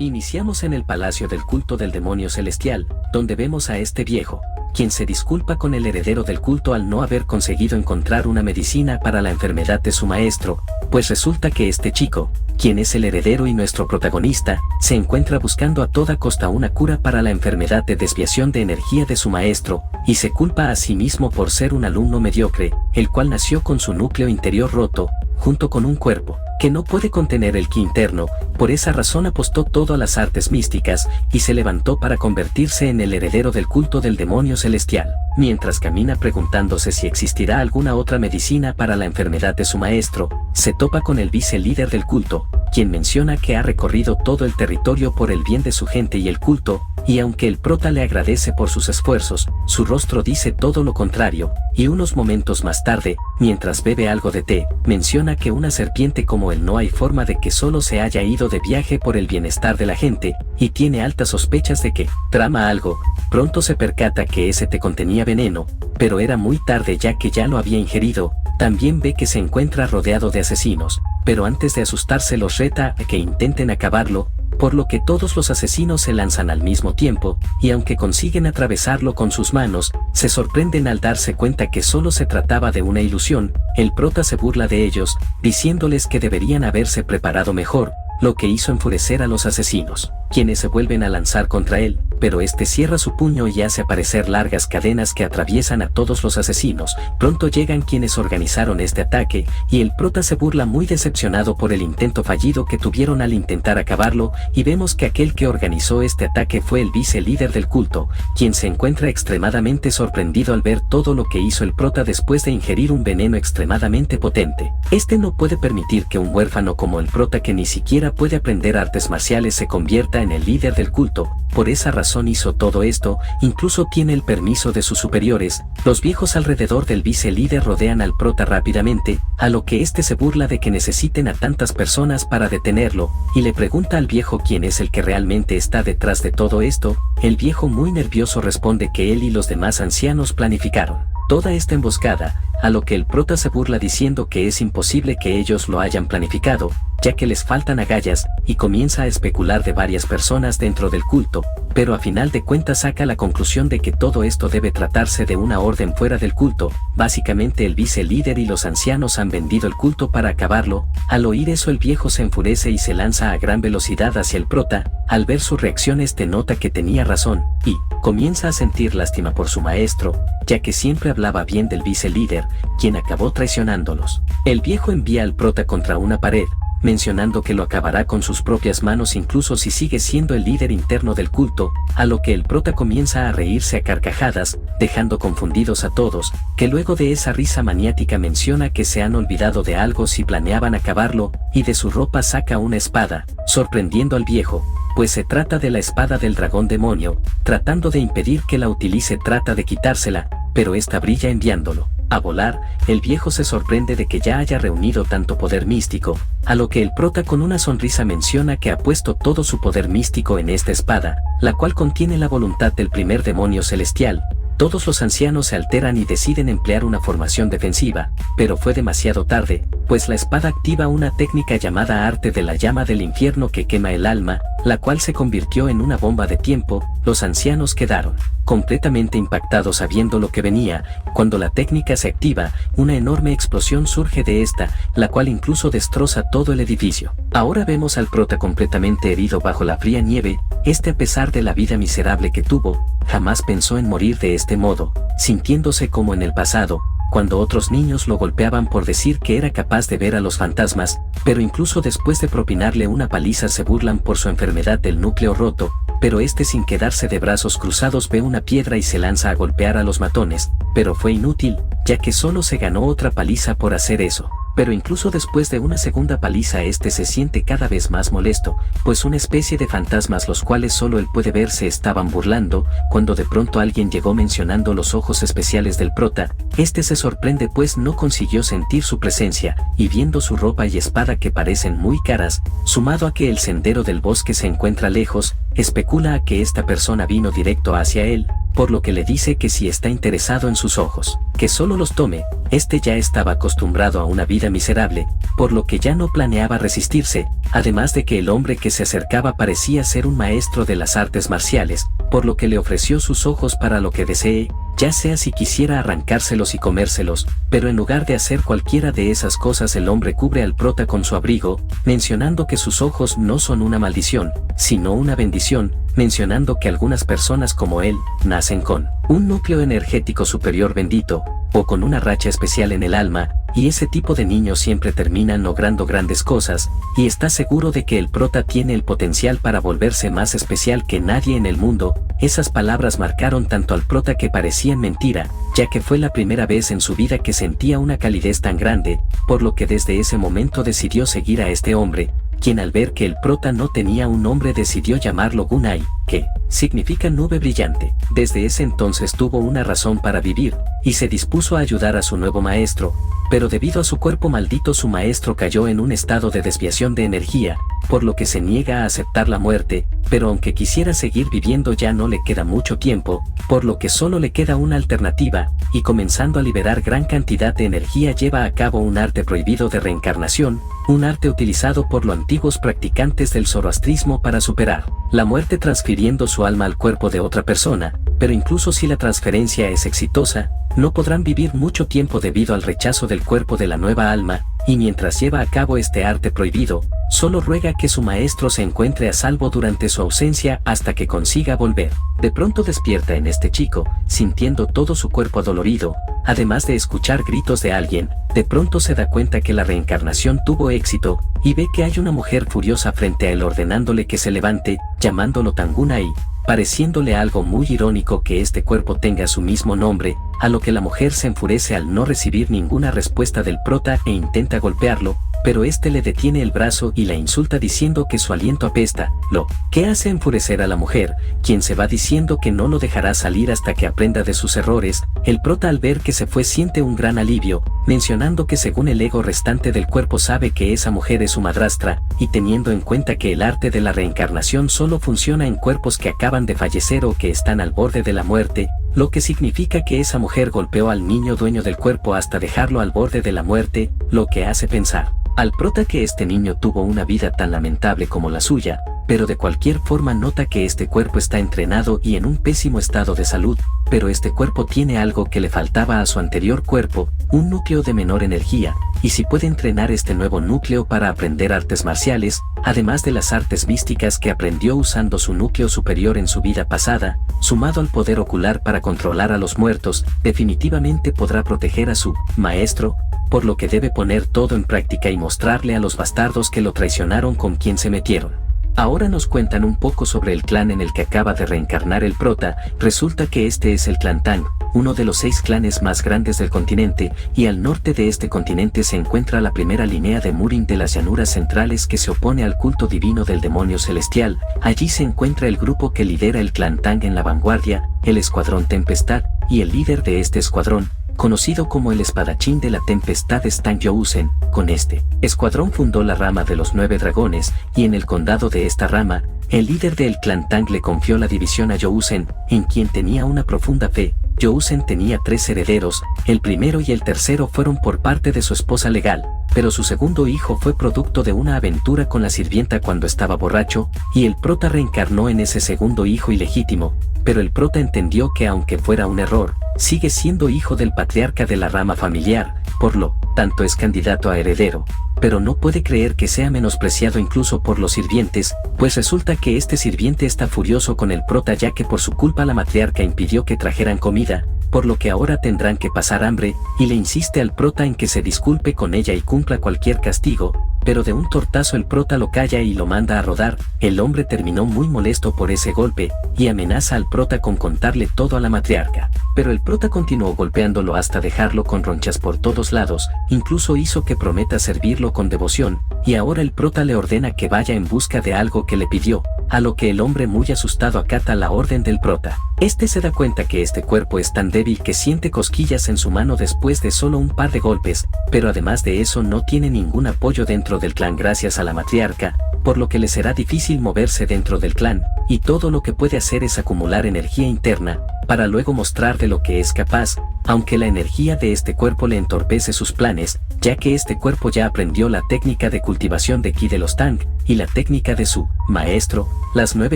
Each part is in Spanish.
Iniciamos en el palacio del culto del demonio celestial, donde vemos a este viejo, quien se disculpa con el heredero del culto al no haber conseguido encontrar una medicina para la enfermedad de su maestro, pues resulta que este chico, quien es el heredero y nuestro protagonista, se encuentra buscando a toda costa una cura para la enfermedad de desviación de energía de su maestro, y se culpa a sí mismo por ser un alumno mediocre, el cual nació con su núcleo interior roto, junto con un cuerpo que no puede contener el ki interno. Por esa razón apostó todo a las artes místicas y se levantó para convertirse en el heredero del culto del demonio celestial. Mientras camina preguntándose si existirá alguna otra medicina para la enfermedad de su maestro, se topa con el vice líder del culto, quien menciona que ha recorrido todo el territorio por el bien de su gente y el culto, y aunque el prota le agradece por sus esfuerzos, su rostro dice todo lo contrario, y unos momentos más tarde, mientras bebe algo de té, menciona que una serpiente como él no hay forma de que solo se haya ido de viaje por el bienestar de la gente, y tiene altas sospechas de que trama algo. Pronto se percata que ese té contenía veneno, pero era muy tarde ya que ya lo había ingerido. También ve que se encuentra rodeado de asesinos, pero antes de asustarse los reta a que intenten acabarlo, por lo que todos los asesinos se lanzan al mismo tiempo, y aunque consiguen atravesarlo con sus manos, se sorprenden al darse cuenta que solo se trataba de una ilusión. El prota se burla de ellos, diciéndoles que deberían haberse preparado mejor, lo que hizo enfurecer a los asesinos, quienes se vuelven a lanzar contra él, pero este cierra su puño y hace aparecer largas cadenas que atraviesan a todos los asesinos. Pronto llegan quienes organizaron este ataque, y el prota se burla muy decepcionado por el intento fallido que tuvieron al intentar acabarlo, y vemos que aquel que organizó este ataque fue el vice líder del culto, quien se encuentra extremadamente sorprendido al ver todo lo que hizo el prota después de ingerir un veneno extremadamente potente. Este no puede permitir que un huérfano como el prota, que ni siquiera puede aprender artes marciales, se convierta en el líder del culto. Por esa razón hizo todo esto, incluso tiene el permiso de sus superiores. Los viejos alrededor del vice líder rodean al prota rápidamente, a lo que este se burla de que necesiten a tantas personas para detenerlo, y le pregunta al viejo quién es el que realmente está detrás de todo esto. El viejo, muy nervioso, responde que él y los demás ancianos planificaron toda esta emboscada, a lo que el prota se burla diciendo que es imposible que ellos lo hayan planificado, ya que les faltan agallas, y comienza a especular de varias personas dentro del culto, pero a final de cuentas saca la conclusión de que todo esto debe tratarse de una orden fuera del culto. Básicamente el vice líder y los ancianos han vendido el culto para acabarlo. Al oír eso el viejo se enfurece y se lanza a gran velocidad hacia el prota. Al ver su reacción este nota que tenía razón, y comienza a sentir lástima por su maestro, ya que siempre hablaba bien del vice líder, quien acabó traicionándolos. El viejo envía al prota contra una pared, mencionando que lo acabará con sus propias manos incluso si sigue siendo el líder interno del culto, a lo que el prota comienza a reírse a carcajadas, dejando confundidos a todos, que luego de esa risa maniática menciona que se han olvidado de algo si planeaban acabarlo, y de su ropa saca una espada, sorprendiendo al viejo, pues se trata de la espada del dragón demonio. Tratando de impedir que la utilice, trata de quitársela, pero esta brilla enviándolo a volar. El viejo se sorprende de que ya haya reunido tanto poder místico, a lo que el prota con una sonrisa menciona que ha puesto todo su poder místico en esta espada, la cual contiene la voluntad del primer demonio celestial. Todos los ancianos se alteran y deciden emplear una formación defensiva, pero fue demasiado tarde, pues la espada activa una técnica llamada arte de la llama del infierno que quema el alma, la cual se convirtió en una bomba de tiempo. Los ancianos quedaron completamente impactados sabiendo lo que venía. Cuando la técnica se activa, una enorme explosión surge de esta, la cual incluso destroza todo el edificio. Ahora vemos al prota completamente herido bajo la fría nieve. A pesar de la vida miserable que tuvo, jamás pensó en morir de este modo, sintiéndose como en el pasado, cuando otros niños lo golpeaban por decir que era capaz de ver a los fantasmas, pero incluso después de propinarle una paliza se burlan por su enfermedad del núcleo roto. Pero sin quedarse de brazos cruzados ve una piedra y se lanza a golpear a los matones, pero fue inútil, ya que solo se ganó otra paliza por hacer eso. Pero incluso después de una segunda paliza se siente cada vez más molesto, pues una especie de fantasmas los cuales solo él puede ver se estaban burlando, cuando de pronto alguien llegó mencionando los ojos especiales del prota. Se sorprende pues no consiguió sentir su presencia, y viendo su ropa y espada que parecen muy caras, sumado a que el sendero del bosque se encuentra lejos, especula a que esta persona vino directo hacia él, por lo que le dice que si está interesado en sus ojos, que solo los tome. Este ya estaba acostumbrado a una vida miserable, por lo que ya no planeaba resistirse, además de que el hombre que se acercaba parecía ser un maestro de las artes marciales, por lo que le ofreció sus ojos para lo que desee, ya sea si quisiera arrancárselos y comérselos, pero en lugar de hacer cualquiera de esas cosas el hombre cubre al prota con su abrigo, mencionando que sus ojos no son una maldición, sino una bendición, mencionando que algunas personas como él, nacen con un núcleo energético superior bendito, o con una racha especial en el alma, y ese tipo de niños siempre terminan logrando grandes cosas, y está seguro de que el prota tiene el potencial para volverse más especial que nadie en el mundo. Esas palabras marcaron tanto al prota que parecían mentira, ya que fue la primera vez en su vida que sentía una calidez tan grande, por lo que desde ese momento decidió seguir a este hombre, quien al ver que el prota no tenía un nombre decidió llamarlo Gunai, que significa nube brillante. Desde ese entonces tuvo una razón para vivir, y se dispuso a ayudar a su nuevo maestro, pero debido a su cuerpo maldito su maestro cayó en un estado de desviación de energía, por lo que se niega a aceptar la muerte, pero aunque quisiera seguir viviendo ya no le queda mucho tiempo, por lo que solo le queda una alternativa, y comenzando a liberar gran cantidad de energía lleva a cabo un arte prohibido de reencarnación, un arte utilizado por los antiguos practicantes del zoroastrismo para superar la muerte transfiriendo su alma al cuerpo de otra persona, pero incluso si la transferencia es exitosa, no podrán vivir mucho tiempo debido al rechazo del cuerpo de la nueva alma, y mientras lleva a cabo este arte prohibido, solo ruega que su maestro se encuentre a salvo durante su ausencia hasta que consiga volver. De pronto despierta en este chico, sintiendo todo su cuerpo adolorido, además de escuchar gritos de alguien. De pronto se da cuenta que la reencarnación tuvo éxito, y ve que hay una mujer furiosa frente a él ordenándole que se levante, llamándolo Tangunai, pareciéndole algo muy irónico que este cuerpo tenga su mismo nombre, a lo que la mujer se enfurece al no recibir ninguna respuesta del prota e intenta golpearlo, pero este le detiene el brazo y la insulta diciendo que su aliento apesta, lo que hace enfurecer a la mujer, quien se va diciendo que no lo dejará salir hasta que aprenda de sus errores. El prota al ver que se fue siente un gran alivio, mencionando que según el ego restante del cuerpo sabe que esa mujer es su madrastra, y teniendo en cuenta que el arte de la reencarnación solo funciona en cuerpos que acaban de fallecer o que están al borde de la muerte, lo que significa que esa mujer golpeó al niño dueño del cuerpo hasta dejarlo al borde de la muerte, lo que hace pensar al prota que este niño tuvo una vida tan lamentable como la suya, pero de cualquier forma nota que este cuerpo está entrenado y en un pésimo estado de salud, pero este cuerpo tiene algo que le faltaba a su anterior cuerpo, un núcleo de menor energía, y si puede entrenar este nuevo núcleo para aprender artes marciales, además de las artes místicas que aprendió usando su núcleo superior en su vida pasada, sumado al poder ocular para controlar a los muertos, definitivamente podrá proteger a su maestro, por lo que debe poner todo en práctica y mostrarle a los bastardos que lo traicionaron con quien se metieron. Ahora nos cuentan un poco sobre el clan en el que acaba de reencarnar el prota. Resulta que este es el clan Tang, uno de los 6 clanes más grandes del continente, y al norte de este continente se encuentra la primera línea de Murin de las llanuras centrales que se opone al culto divino del demonio celestial. Allí se encuentra el grupo que lidera el clan Tang en la vanguardia, el escuadrón Tempestad, y el líder de este escuadrón, conocido como el espadachín de la tempestad es Tang Yousen. Con este escuadrón fundó la rama de los 9 dragones, y en el condado de esta rama, el líder del clan Tang le confió la división a Yousen, en quien tenía una profunda fe. Yousen tenía 3 herederos, el primero y el tercero fueron por parte de su esposa legal, pero su segundo hijo fue producto de una aventura con la sirvienta cuando estaba borracho, y el prota reencarnó en ese segundo hijo ilegítimo, pero el prota entendió que aunque fuera un error, sigue siendo hijo del patriarca de la rama familiar, por lo tanto es candidato a heredero, pero no puede creer que sea menospreciado incluso por los sirvientes, pues resulta que este sirviente está furioso con el prota ya que por su culpa la matriarca impidió que trajeran comida, por lo que ahora tendrán que pasar hambre, y le insiste al prota en que se disculpe con ella y cumpla cualquier castigo, pero de un tortazo el prota lo calla y lo manda a rodar. El hombre terminó muy molesto por ese golpe, y amenaza al prota con contarle todo a la matriarca, pero el prota continuó golpeándolo hasta dejarlo con ronchas por todos lados, incluso hizo que prometa servirlo con devoción, y ahora el prota le ordena que vaya en busca de algo que le pidió, a lo que el hombre muy asustado acata la orden del prota. Este se da cuenta que este cuerpo es tan débil que siente cosquillas en su mano después de solo un par de golpes, pero además de eso no tiene ningún apoyo dentro del clan gracias a la matriarca, por lo que le será difícil moverse dentro del clan, y todo lo que puede hacer es acumular energía interna, para luego mostrar de lo que es capaz, aunque la energía de este cuerpo le entorpece sus planes, ya que este cuerpo ya aprendió la técnica de cultivación de ki de los Tang, y la técnica de su maestro, las 9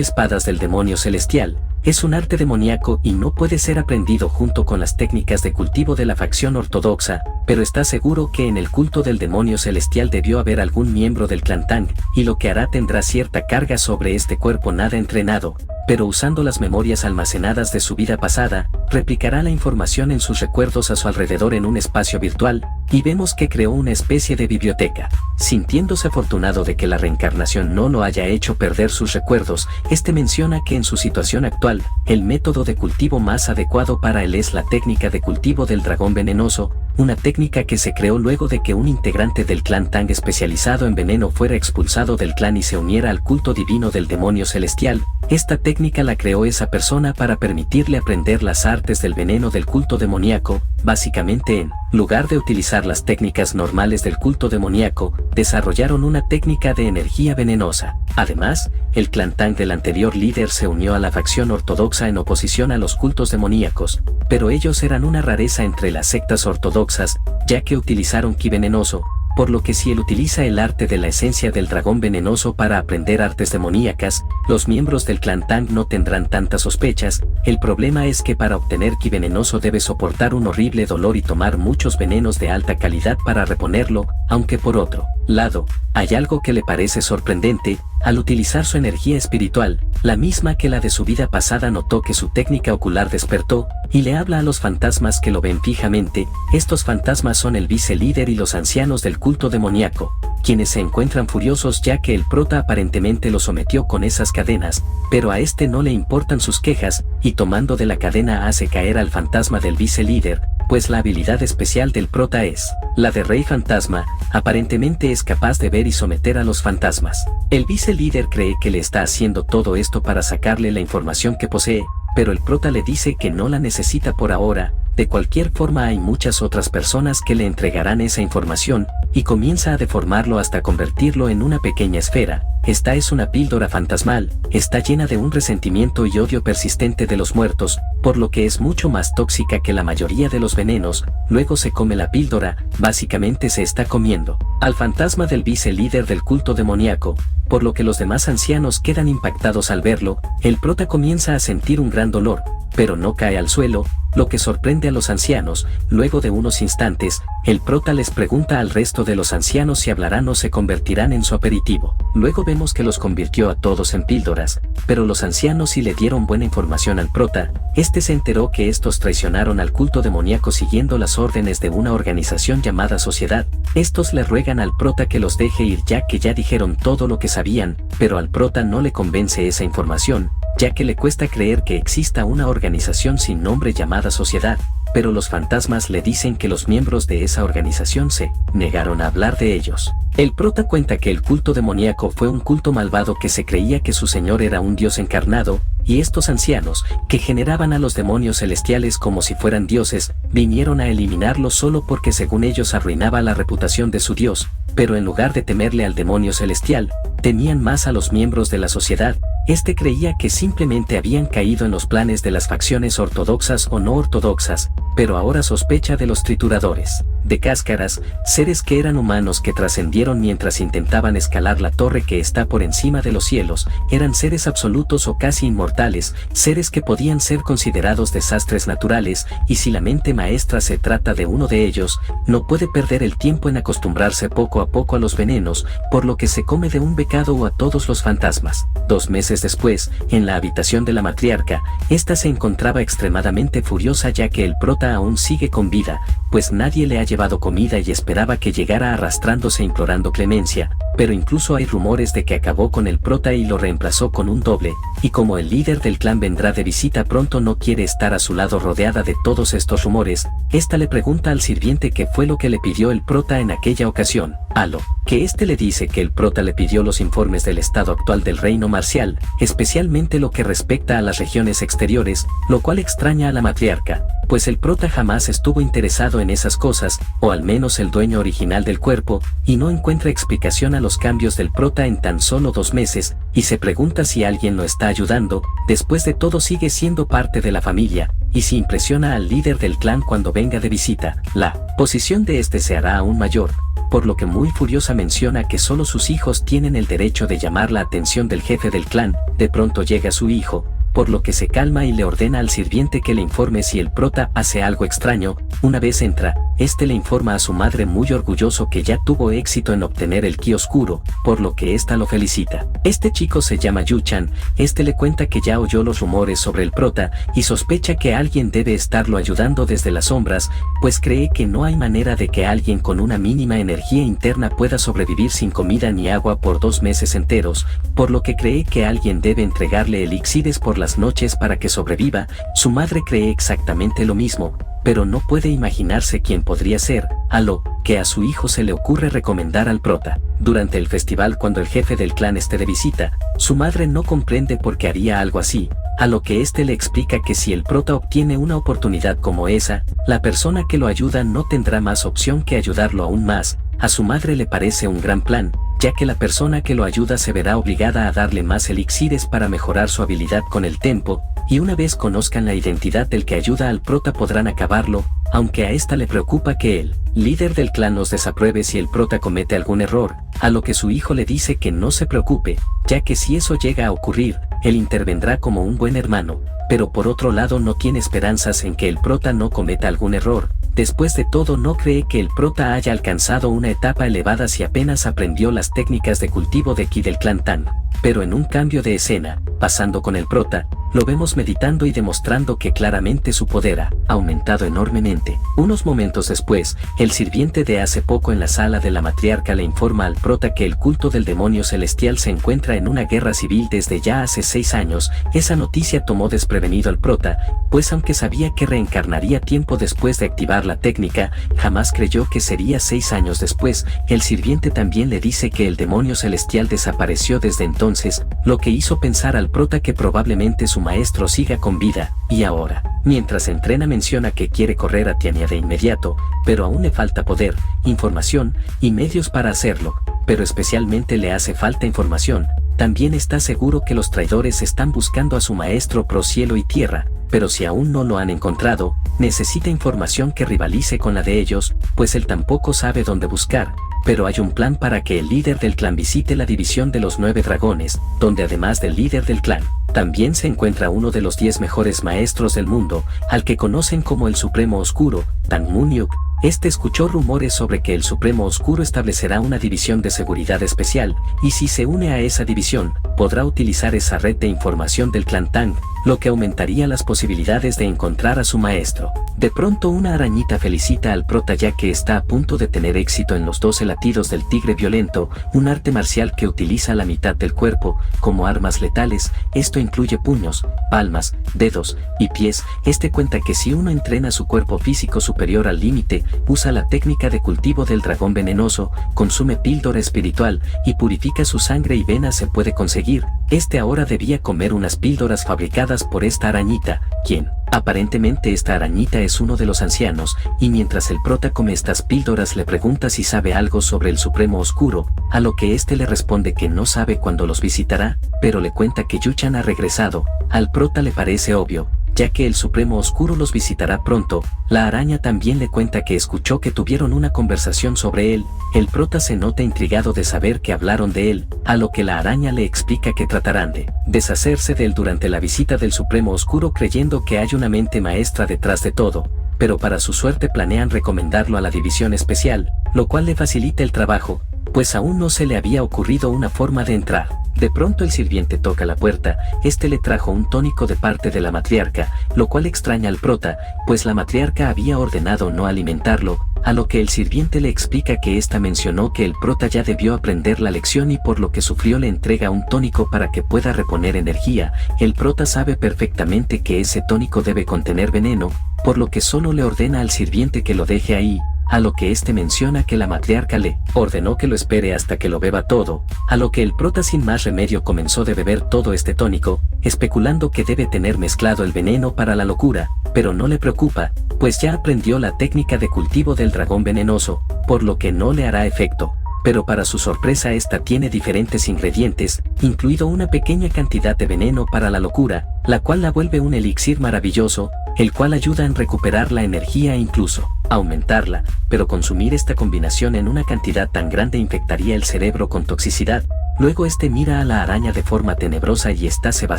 espadas del demonio celestial. Es un arte demoníaco y no puede ser aprendido junto con las técnicas de cultivo de la facción ortodoxa, pero está seguro que en el culto del demonio celestial debió haber algún miembro del clan Tang, y lo que hará tendrá cierta carga sobre este cuerpo nada entrenado, pero usando las memorias almacenadas de su vida pasada, replicará la información en sus recuerdos a su alrededor en un espacio virtual, y vemos que creó una especie de biblioteca. Sintiéndose afortunado de que la reencarnación no lo haya hecho perder sus recuerdos, este menciona que en su situación actual, el método de cultivo más adecuado para él es la técnica de cultivo del dragón venenoso, una técnica que se creó luego de que un integrante del clan Tang especializado en veneno fuera expulsado del clan y se uniera al culto divino del demonio celestial. Esta técnica la creó esa persona para permitirle aprender las artes del veneno del culto demoníaco, básicamente en lugar de utilizar las técnicas normales del culto demoníaco, desarrollaron una técnica de energía venenosa. Además, el clan Tang del anterior líder se unió a la facción ortodoxa en oposición a los cultos demoníacos, pero ellos eran una rareza entre las sectas ortodoxas, ya que utilizaron ki venenoso, por lo que si él utiliza el arte de la esencia del dragón venenoso para aprender artes demoníacas, los miembros del clan Tang no tendrán tantas sospechas. El problema es que para obtener ki venenoso debe soportar un horrible dolor y tomar muchos venenos de alta calidad para reponerlo, aunque por otro lado, hay algo que le parece sorprendente. Al utilizar su energía espiritual, la misma que la de su vida pasada, notó que su técnica ocular despertó, y le habla a los fantasmas que lo ven fijamente. Estos fantasmas son el vice-líder y los ancianos del culto demoníaco, quienes se encuentran furiosos ya que el prota aparentemente lo sometió con esas cadenas, pero a este no le importan sus quejas, y tomando de la cadena hace caer al fantasma del vice-líder, pues la habilidad especial del prota es la de Rey Fantasma. Aparentemente es capaz de ver y someter a los fantasmas. El vice-líder cree que le está haciendo todo esto para sacarle la información que posee, pero el prota le dice que no la necesita por ahora. De cualquier forma hay muchas otras personas que le entregarán esa información, y comienza a deformarlo hasta convertirlo en una pequeña esfera. Esta es una píldora fantasmal, está llena de un resentimiento y odio persistente de los muertos, por lo que es mucho más tóxica que la mayoría de los venenos. Luego se come la píldora, básicamente se está comiendo al fantasma del vice-líder del culto demoníaco, por lo que los demás ancianos quedan impactados al verlo. El prota comienza a sentir un gran dolor, pero no cae al suelo, lo que sorprende a los ancianos. Luego de unos instantes, el prota les pregunta al resto de los ancianos si hablarán o se convertirán en su aperitivo. Luego vemos que los convirtió a todos en píldoras, pero los ancianos sí le dieron buena información al prota. Este se enteró que estos traicionaron al culto demoníaco siguiendo las órdenes de una organización llamada Sociedad. Estos le ruegan al prota que los deje ir ya que ya dijeron todo lo que sabían, pero al prota no le convence esa información, ya que le cuesta creer que exista una organización sin nombre llamada Sociedad, pero los fantasmas le dicen que los miembros de esa organización se negaron a hablar de ellos. El prota cuenta que el culto demoníaco fue un culto malvado que se creía que su señor era un dios encarnado, y estos ancianos, que generaban a los demonios celestiales como si fueran dioses, vinieron a eliminarlo solo porque según ellos arruinaba la reputación de su dios, pero en lugar de temerle al demonio celestial, temían más a los miembros de la sociedad. Este creía que simplemente habían caído en los planes de las facciones ortodoxas o no ortodoxas, pero ahora sospecha de los trituradores de cáscaras, seres que eran humanos que trascendieron mientras intentaban escalar la torre que está por encima de los cielos. Eran seres absolutos o casi inmortales, seres que podían ser considerados desastres naturales, y si la mente maestra se trata de uno de ellos, no puede perder el tiempo en acostumbrarse poco a poco a los venenos, por lo que se come de un becado o a todos los fantasmas. 2 meses después, en la habitación de la matriarca, esta se encontraba extremadamente furiosa ya que el prota aún sigue con vida, pues nadie le ha llevado comida y esperaba que llegara arrastrándose implorando clemencia. pero incluso hay rumores de que acabó con el prota y lo reemplazó con un doble, y como el líder del clan vendrá de visita pronto no quiere estar a su lado rodeada de todos estos rumores, esta le pregunta al sirviente qué fue lo que le pidió el prota en aquella ocasión, a lo que este le dice que el prota le pidió los informes del estado actual del reino marcial, especialmente lo que respecta a las regiones exteriores, lo cual extraña a la matriarca, pues el prota jamás estuvo interesado en esas cosas, o al menos el dueño original del cuerpo, y no encuentra explicación a los cambios del prota en tan solo 2 meses, y se pregunta si alguien lo está ayudando, después de todo sigue siendo parte de la familia, y si impresiona al líder del clan cuando venga de visita, la posición de este se hará aún mayor, por lo que muy furiosa menciona que solo sus hijos tienen el derecho de llamar la atención del jefe del clan. De pronto llega su hijo, por lo que se calma y le ordena al sirviente que le informe si el prota hace algo extraño. Una vez entra, este le informa a su madre muy orgulloso que ya tuvo éxito en obtener el ki oscuro, por lo que ésta lo felicita. Este chico se llama Yu-chan, este le cuenta que ya oyó los rumores sobre el prota y sospecha que alguien debe estarlo ayudando desde las sombras, pues cree que no hay manera de que alguien con una mínima energía interna pueda sobrevivir sin comida ni agua por 2 meses enteros, por lo que cree que alguien debe entregarle elixires por las noches para que sobreviva. Su madre cree exactamente lo mismo, pero no puede imaginarse quién podría ser, a lo que a su hijo se le ocurre recomendar al prota. Durante el festival, cuando el jefe del clan esté de visita, su madre no comprende por qué haría algo así, a lo que este le explica que si el prota obtiene una oportunidad como esa, la persona que lo ayuda no tendrá más opción que ayudarlo aún más. A su madre le parece un gran plan, ya que la persona que lo ayuda se verá obligada a darle más elixires para mejorar su habilidad con el tempo, y una vez conozcan la identidad del que ayuda al prota podrán acabarlo, aunque a esta le preocupa que el líder del clan los desapruebe si el prota comete algún error, a lo que su hijo le dice que no se preocupe, ya que si eso llega a ocurrir, él intervendrá como un buen hermano, pero por otro lado no tiene esperanzas en que el prota no cometa algún error. Después de todo no cree que el prota haya alcanzado una etapa elevada si apenas aprendió las técnicas de cultivo de ki del clan Tang. Pero en un cambio de escena, pasando con el prota, lo vemos meditando y demostrando que claramente su poder ha aumentado enormemente. Unos momentos después, el sirviente de hace poco en la sala de la matriarca le informa al prota que el culto del demonio celestial se encuentra en una guerra civil desde ya hace 6 años. Esa noticia tomó desprevenido al prota, pues aunque sabía que reencarnaría tiempo después de activar la técnica, jamás creyó que sería 6 años después. El sirviente también le dice que el demonio celestial desapareció desde entonces, lo que hizo pensar al prota que probablemente su maestro siga con vida, y ahora, mientras entrena menciona que quiere correr a Tiania de inmediato, pero aún le falta poder, información y medios para hacerlo, pero especialmente le hace falta información. También está seguro que los traidores están buscando a su maestro pro cielo y tierra, pero si aún no lo han encontrado, necesita información que rivalice con la de ellos, pues él tampoco sabe dónde buscar. Pero hay un plan para que el líder del clan visite la división de los 9 dragones, donde además del líder del clan, también se encuentra uno de los 10 mejores maestros del mundo, al que conocen como el Supremo Oscuro, Tang Munyuk. Este escuchó rumores sobre que el Supremo Oscuro establecerá una división de seguridad especial, y si se une a esa división, podrá utilizar esa red de información del clan Tang, lo que aumentaría las posibilidades de encontrar a su maestro. De pronto una arañita felicita al prota ya que está a punto de tener éxito en los 12 latidos del tigre violento, un arte marcial que utiliza la mitad del cuerpo como armas letales. Esto incluye puños, palmas, dedos y pies. Este cuenta que si uno entrena su cuerpo físico superior al límite, usa la técnica de cultivo del dragón venenoso, consume píldora espiritual y purifica su sangre y venas, se puede conseguir. Este ahora debía comer unas píldoras fabricadas por esta arañita, quien, aparentemente esta arañita es uno de los ancianos, y mientras el prota come estas píldoras le pregunta si sabe algo sobre el Supremo Oscuro, a lo que este le responde que no sabe cuándo los visitará, pero le cuenta que Yu-chan ha regresado. Al prota le parece obvio, ya que el Supremo Oscuro los visitará pronto. La araña también le cuenta que escuchó que tuvieron una conversación sobre él. El prota se nota intrigado de saber que hablaron de él, a lo que la araña le explica que tratarán de deshacerse de él durante la visita del Supremo Oscuro, creyendo que hay una mente maestra detrás de todo, pero para su suerte planean recomendarlo a la división especial, lo cual le facilita el trabajo, pues aún no se le había ocurrido una forma de entrar. De pronto el sirviente toca la puerta. Este le trajo un tónico de parte de la matriarca, lo cual extraña al prota, pues la matriarca había ordenado no alimentarlo, a lo que el sirviente le explica que ésta mencionó que el prota ya debió aprender la lección y por lo que sufrió le entrega un tónico para que pueda reponer energía. El prota sabe perfectamente que ese tónico debe contener veneno, por lo que solo le ordena al sirviente que lo deje ahí, a lo que éste menciona que la matriarca le ordenó que lo espere hasta que lo beba todo, a lo que el prota sin más remedio comenzó de beber todo este tónico, especulando que debe tener mezclado el veneno para la locura, pero no le preocupa, pues ya aprendió la técnica de cultivo del dragón venenoso, por lo que no le hará efecto. Pero para su sorpresa esta tiene diferentes ingredientes, incluido una pequeña cantidad de veneno para la locura, la cual la vuelve un elixir maravilloso, el cual ayuda en recuperar la energía e incluso aumentarla, pero consumir esta combinación en una cantidad tan grande infectaría el cerebro con toxicidad. Luego este mira a la araña de forma tenebrosa y ésta se va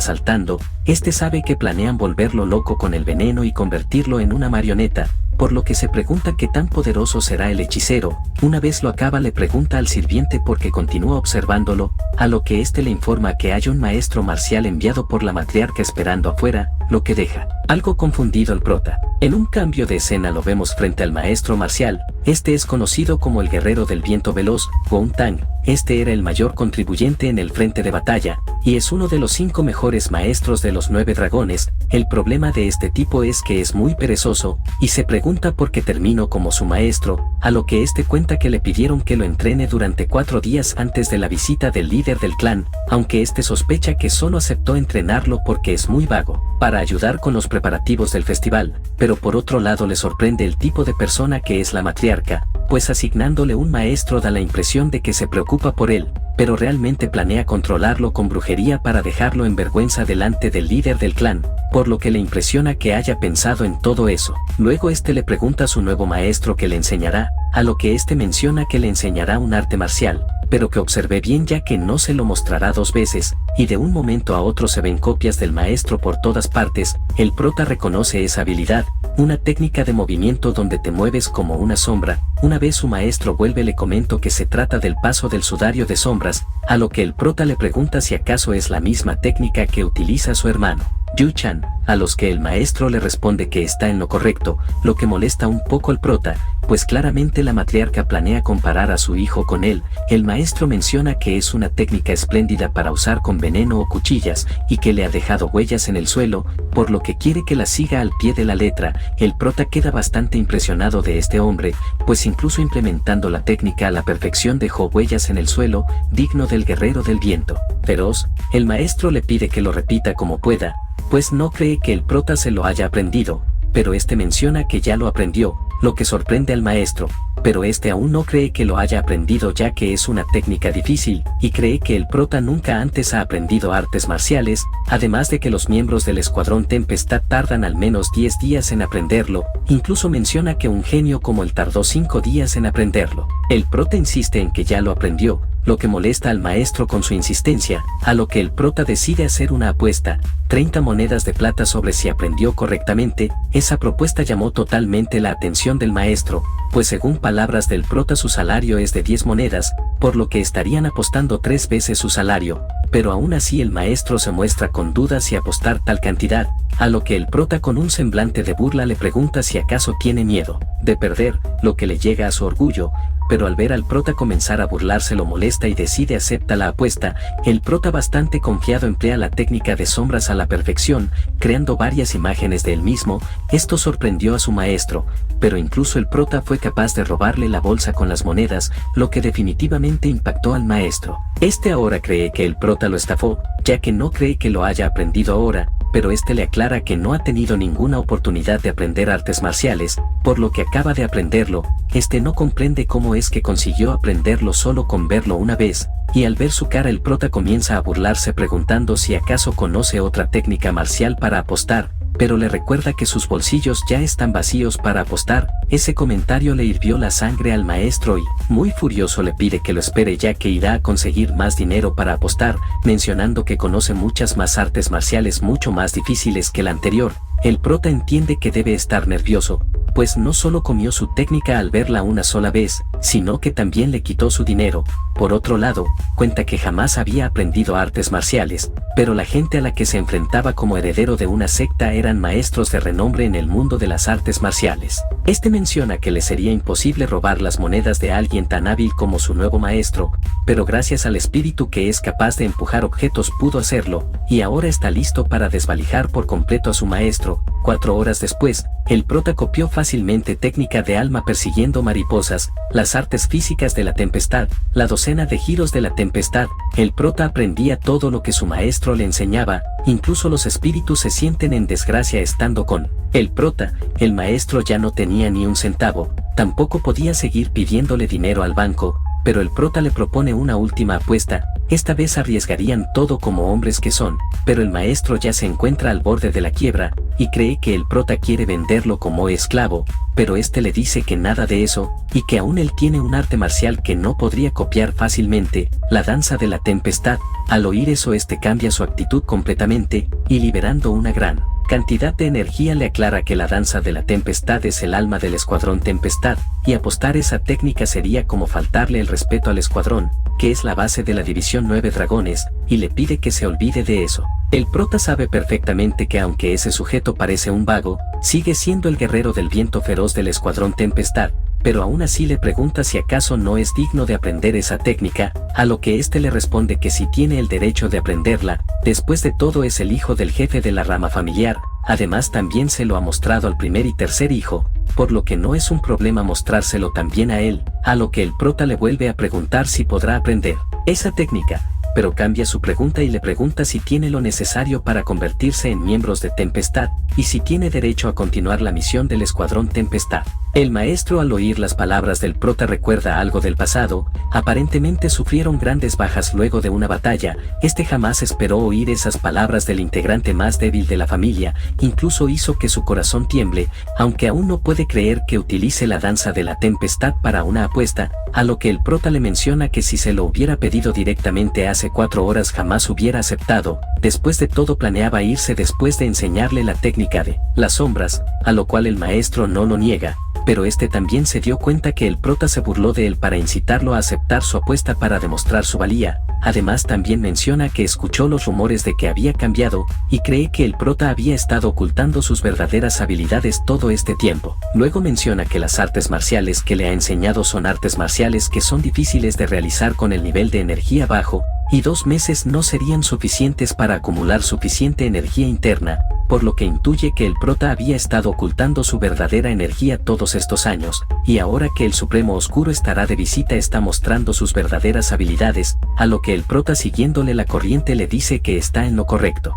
saltando. Este sabe que planean volverlo loco con el veneno y convertirlo en una marioneta, por lo que se pregunta qué tan poderoso será el hechicero. Una vez lo acaba le pregunta al sirviente porque continúa observándolo, a lo que este le informa que hay un maestro marcial enviado por la matriarca esperando afuera, lo que deja algo confundido al prota. En un cambio de escena lo vemos frente al maestro marcial. Este es conocido como el guerrero del viento veloz, Guo Tang. Este era el mayor contribuyente en el frente de batalla, y es uno de los 5 mejores maestros de los 9 dragones. El problema de este tipo es que es muy perezoso, y se pregunta por qué terminó como su maestro, a lo que este cuenta que le pidieron que lo entrene durante 4 días antes de la visita del líder del clan, aunque este sospecha que solo aceptó entrenarlo porque es muy vago, para ayudar con los preparativos del festival, pero por otro lado le sorprende el tipo de persona que es la matriarca, pues asignándole un maestro da la impresión de que se preocupa por él, pero realmente planea controlarlo con brujería para dejarlo en vergüenza delante del líder del clan, por lo que le impresiona que haya pensado en todo eso. Luego este le pregunta a su nuevo maestro que le enseñará, a lo que este menciona que le enseñará un arte marcial, pero que observe bien ya que no se lo mostrará 2 veces, y de un momento a otro se ven copias del maestro por todas partes. El prota reconoce esa habilidad, una técnica de movimiento donde te mueves como una sombra. Una vez su maestro vuelve le comento que se trata del paso del sudario de sombras, a lo que el prota le pregunta si acaso es la misma técnica que utiliza su hermano Yu Chan, a los que el maestro le responde que está en lo correcto, lo que molesta un poco al prota, pues claramente la matriarca planea comparar a su hijo con él. El maestro menciona que es una técnica espléndida para usar con veneno o cuchillas, y que le ha dejado huellas en el suelo, por lo que quiere que la siga al pie de la letra. El prota queda bastante impresionado de este hombre, pues incluso implementando la técnica a la perfección dejó huellas en el suelo, digno del guerrero del viento feroz. El maestro le pide que lo repita como pueda, pues no cree que el prota se lo haya aprendido, pero este menciona que ya lo aprendió, lo que sorprende al maestro, pero este aún no cree que lo haya aprendido ya que es una técnica difícil, y cree que el prota nunca antes ha aprendido artes marciales, además de que los miembros del escuadrón Tempestad tardan al menos 10 días en aprenderlo. Incluso menciona que un genio como él tardó 5 días en aprenderlo. El prota insiste en que ya lo aprendió, lo que molesta al maestro con su insistencia, a lo que el prota decide hacer una apuesta, 30 monedas de plata sobre si aprendió correctamente. Esa propuesta llamó totalmente la atención del maestro, pues según palabras del prota su salario es de 10 monedas, por lo que estarían apostando 3 veces su salario, pero aún así el maestro se muestra con dudas si apostar tal cantidad, a lo que el prota con un semblante de burla le pregunta si acaso tiene miedo de perder, lo que le llega a su orgullo, pero al ver al prota comenzar a burlarse lo molesta y decide acepta la apuesta. El prota bastante confiado emplea la técnica de sombras a la perfección, creando varias imágenes de él mismo. Esto sorprendió a su maestro, pero incluso el prota fue capaz de robarle la bolsa con las monedas, lo que definitivamente impactó al maestro. Este ahora cree que el prota lo estafó, ya que no cree que lo haya aprendido ahora, pero este le aclara que no ha tenido ninguna oportunidad de aprender artes marciales, por lo que acaba de aprenderlo. Este no comprende cómo es que consiguió aprenderlo solo con verlo una vez, y al ver su cara el prota comienza a burlarse preguntando si acaso conoce otra técnica marcial para apostar, pero le recuerda que sus bolsillos ya están vacíos para apostar. Ese comentario le hirvió la sangre al maestro y, muy furioso, le pide que lo espere ya que irá a conseguir más dinero para apostar, mencionando que conoce muchas más artes marciales mucho más difíciles que la anterior. El prota entiende que debe estar nervioso, pues no solo comió su técnica al verla una sola vez, sino que también le quitó su dinero. Por otro lado, cuenta que jamás había aprendido artes marciales, pero la gente a la que se enfrentaba como heredero de una secta eran maestros de renombre en el mundo de las artes marciales. Este menciona que le sería imposible robar las monedas de alguien tan hábil como su nuevo maestro, pero gracias al espíritu que es capaz de empujar objetos pudo hacerlo, y ahora está listo para desvalijar por completo a su maestro. 4 horas después, el prota copió fácilmente técnica de alma persiguiendo mariposas, las artes físicas de la tempestad, la docena de giros de la tempestad. El prota aprendía todo lo que su maestro le enseñaba, incluso los espíritus se sienten en desgracia estando con el prota. El maestro ya no tenía ni un centavo, tampoco podía seguir pidiéndole dinero al banco, pero el prota le propone una última apuesta. Esta vez arriesgarían todo como hombres que son, pero el maestro ya se encuentra al borde de la quiebra, y cree que el prota quiere venderlo como esclavo, pero este le dice que nada de eso, y que aún él tiene un arte marcial que no podría copiar fácilmente, la danza de la tempestad. Al oír eso este cambia su actitud completamente, y liberando una gran cantidad de energía le aclara que la danza de la tempestad es el alma del escuadrón Tempestad, y apostar esa técnica sería como faltarle el respeto al escuadrón, que es la base de la división 9 dragones, y le pide que se olvide de eso. El prota sabe perfectamente que aunque ese sujeto parece un vago, sigue siendo el guerrero del viento feroz del escuadrón Tempestad, pero aún así le pregunta si acaso no es digno de aprender esa técnica, a lo que éste le responde que sí tiene el derecho de aprenderla. Después de todo es el hijo del jefe de la rama familiar, además también se lo ha mostrado al primer y tercer hijo, por lo que no es un problema mostrárselo también a él, a lo que el prota le vuelve a preguntar si podrá aprender esa técnica, pero cambia su pregunta y le pregunta si tiene lo necesario para convertirse en miembros de Tempestad, y si tiene derecho a continuar la misión del escuadrón Tempestad. El maestro al oír las palabras del prota recuerda algo del pasado, aparentemente sufrieron grandes bajas luego de una batalla. Este jamás esperó oír esas palabras del integrante más débil de la familia, incluso hizo que su corazón tiemble, aunque aún no puede creer que utilice la danza de la tempestad para una apuesta, a lo que el prota le menciona que si se lo hubiera pedido directamente hace 4 horas jamás hubiera aceptado. Después de todo planeaba irse después de enseñarle la técnica de las sombras, a lo cual el maestro no lo niega, pero este también se dio cuenta que el prota se burló de él para incitarlo a aceptar su apuesta para demostrar su valía. Además también menciona que escuchó los rumores de que había cambiado, y cree que el prota había estado ocultando sus verdaderas habilidades todo este tiempo. Luego menciona que las artes marciales que le ha enseñado son artes marciales que son difíciles de realizar con el nivel de energía bajo, y 2 meses no serían suficientes para acumular suficiente energía interna, por lo que intuye que el prota había estado ocultando su verdadera energía todos estos años, y ahora que el Supremo Oscuro estará de visita está mostrando sus verdaderas habilidades, a lo que el prota siguiéndole la corriente le dice que está en lo correcto.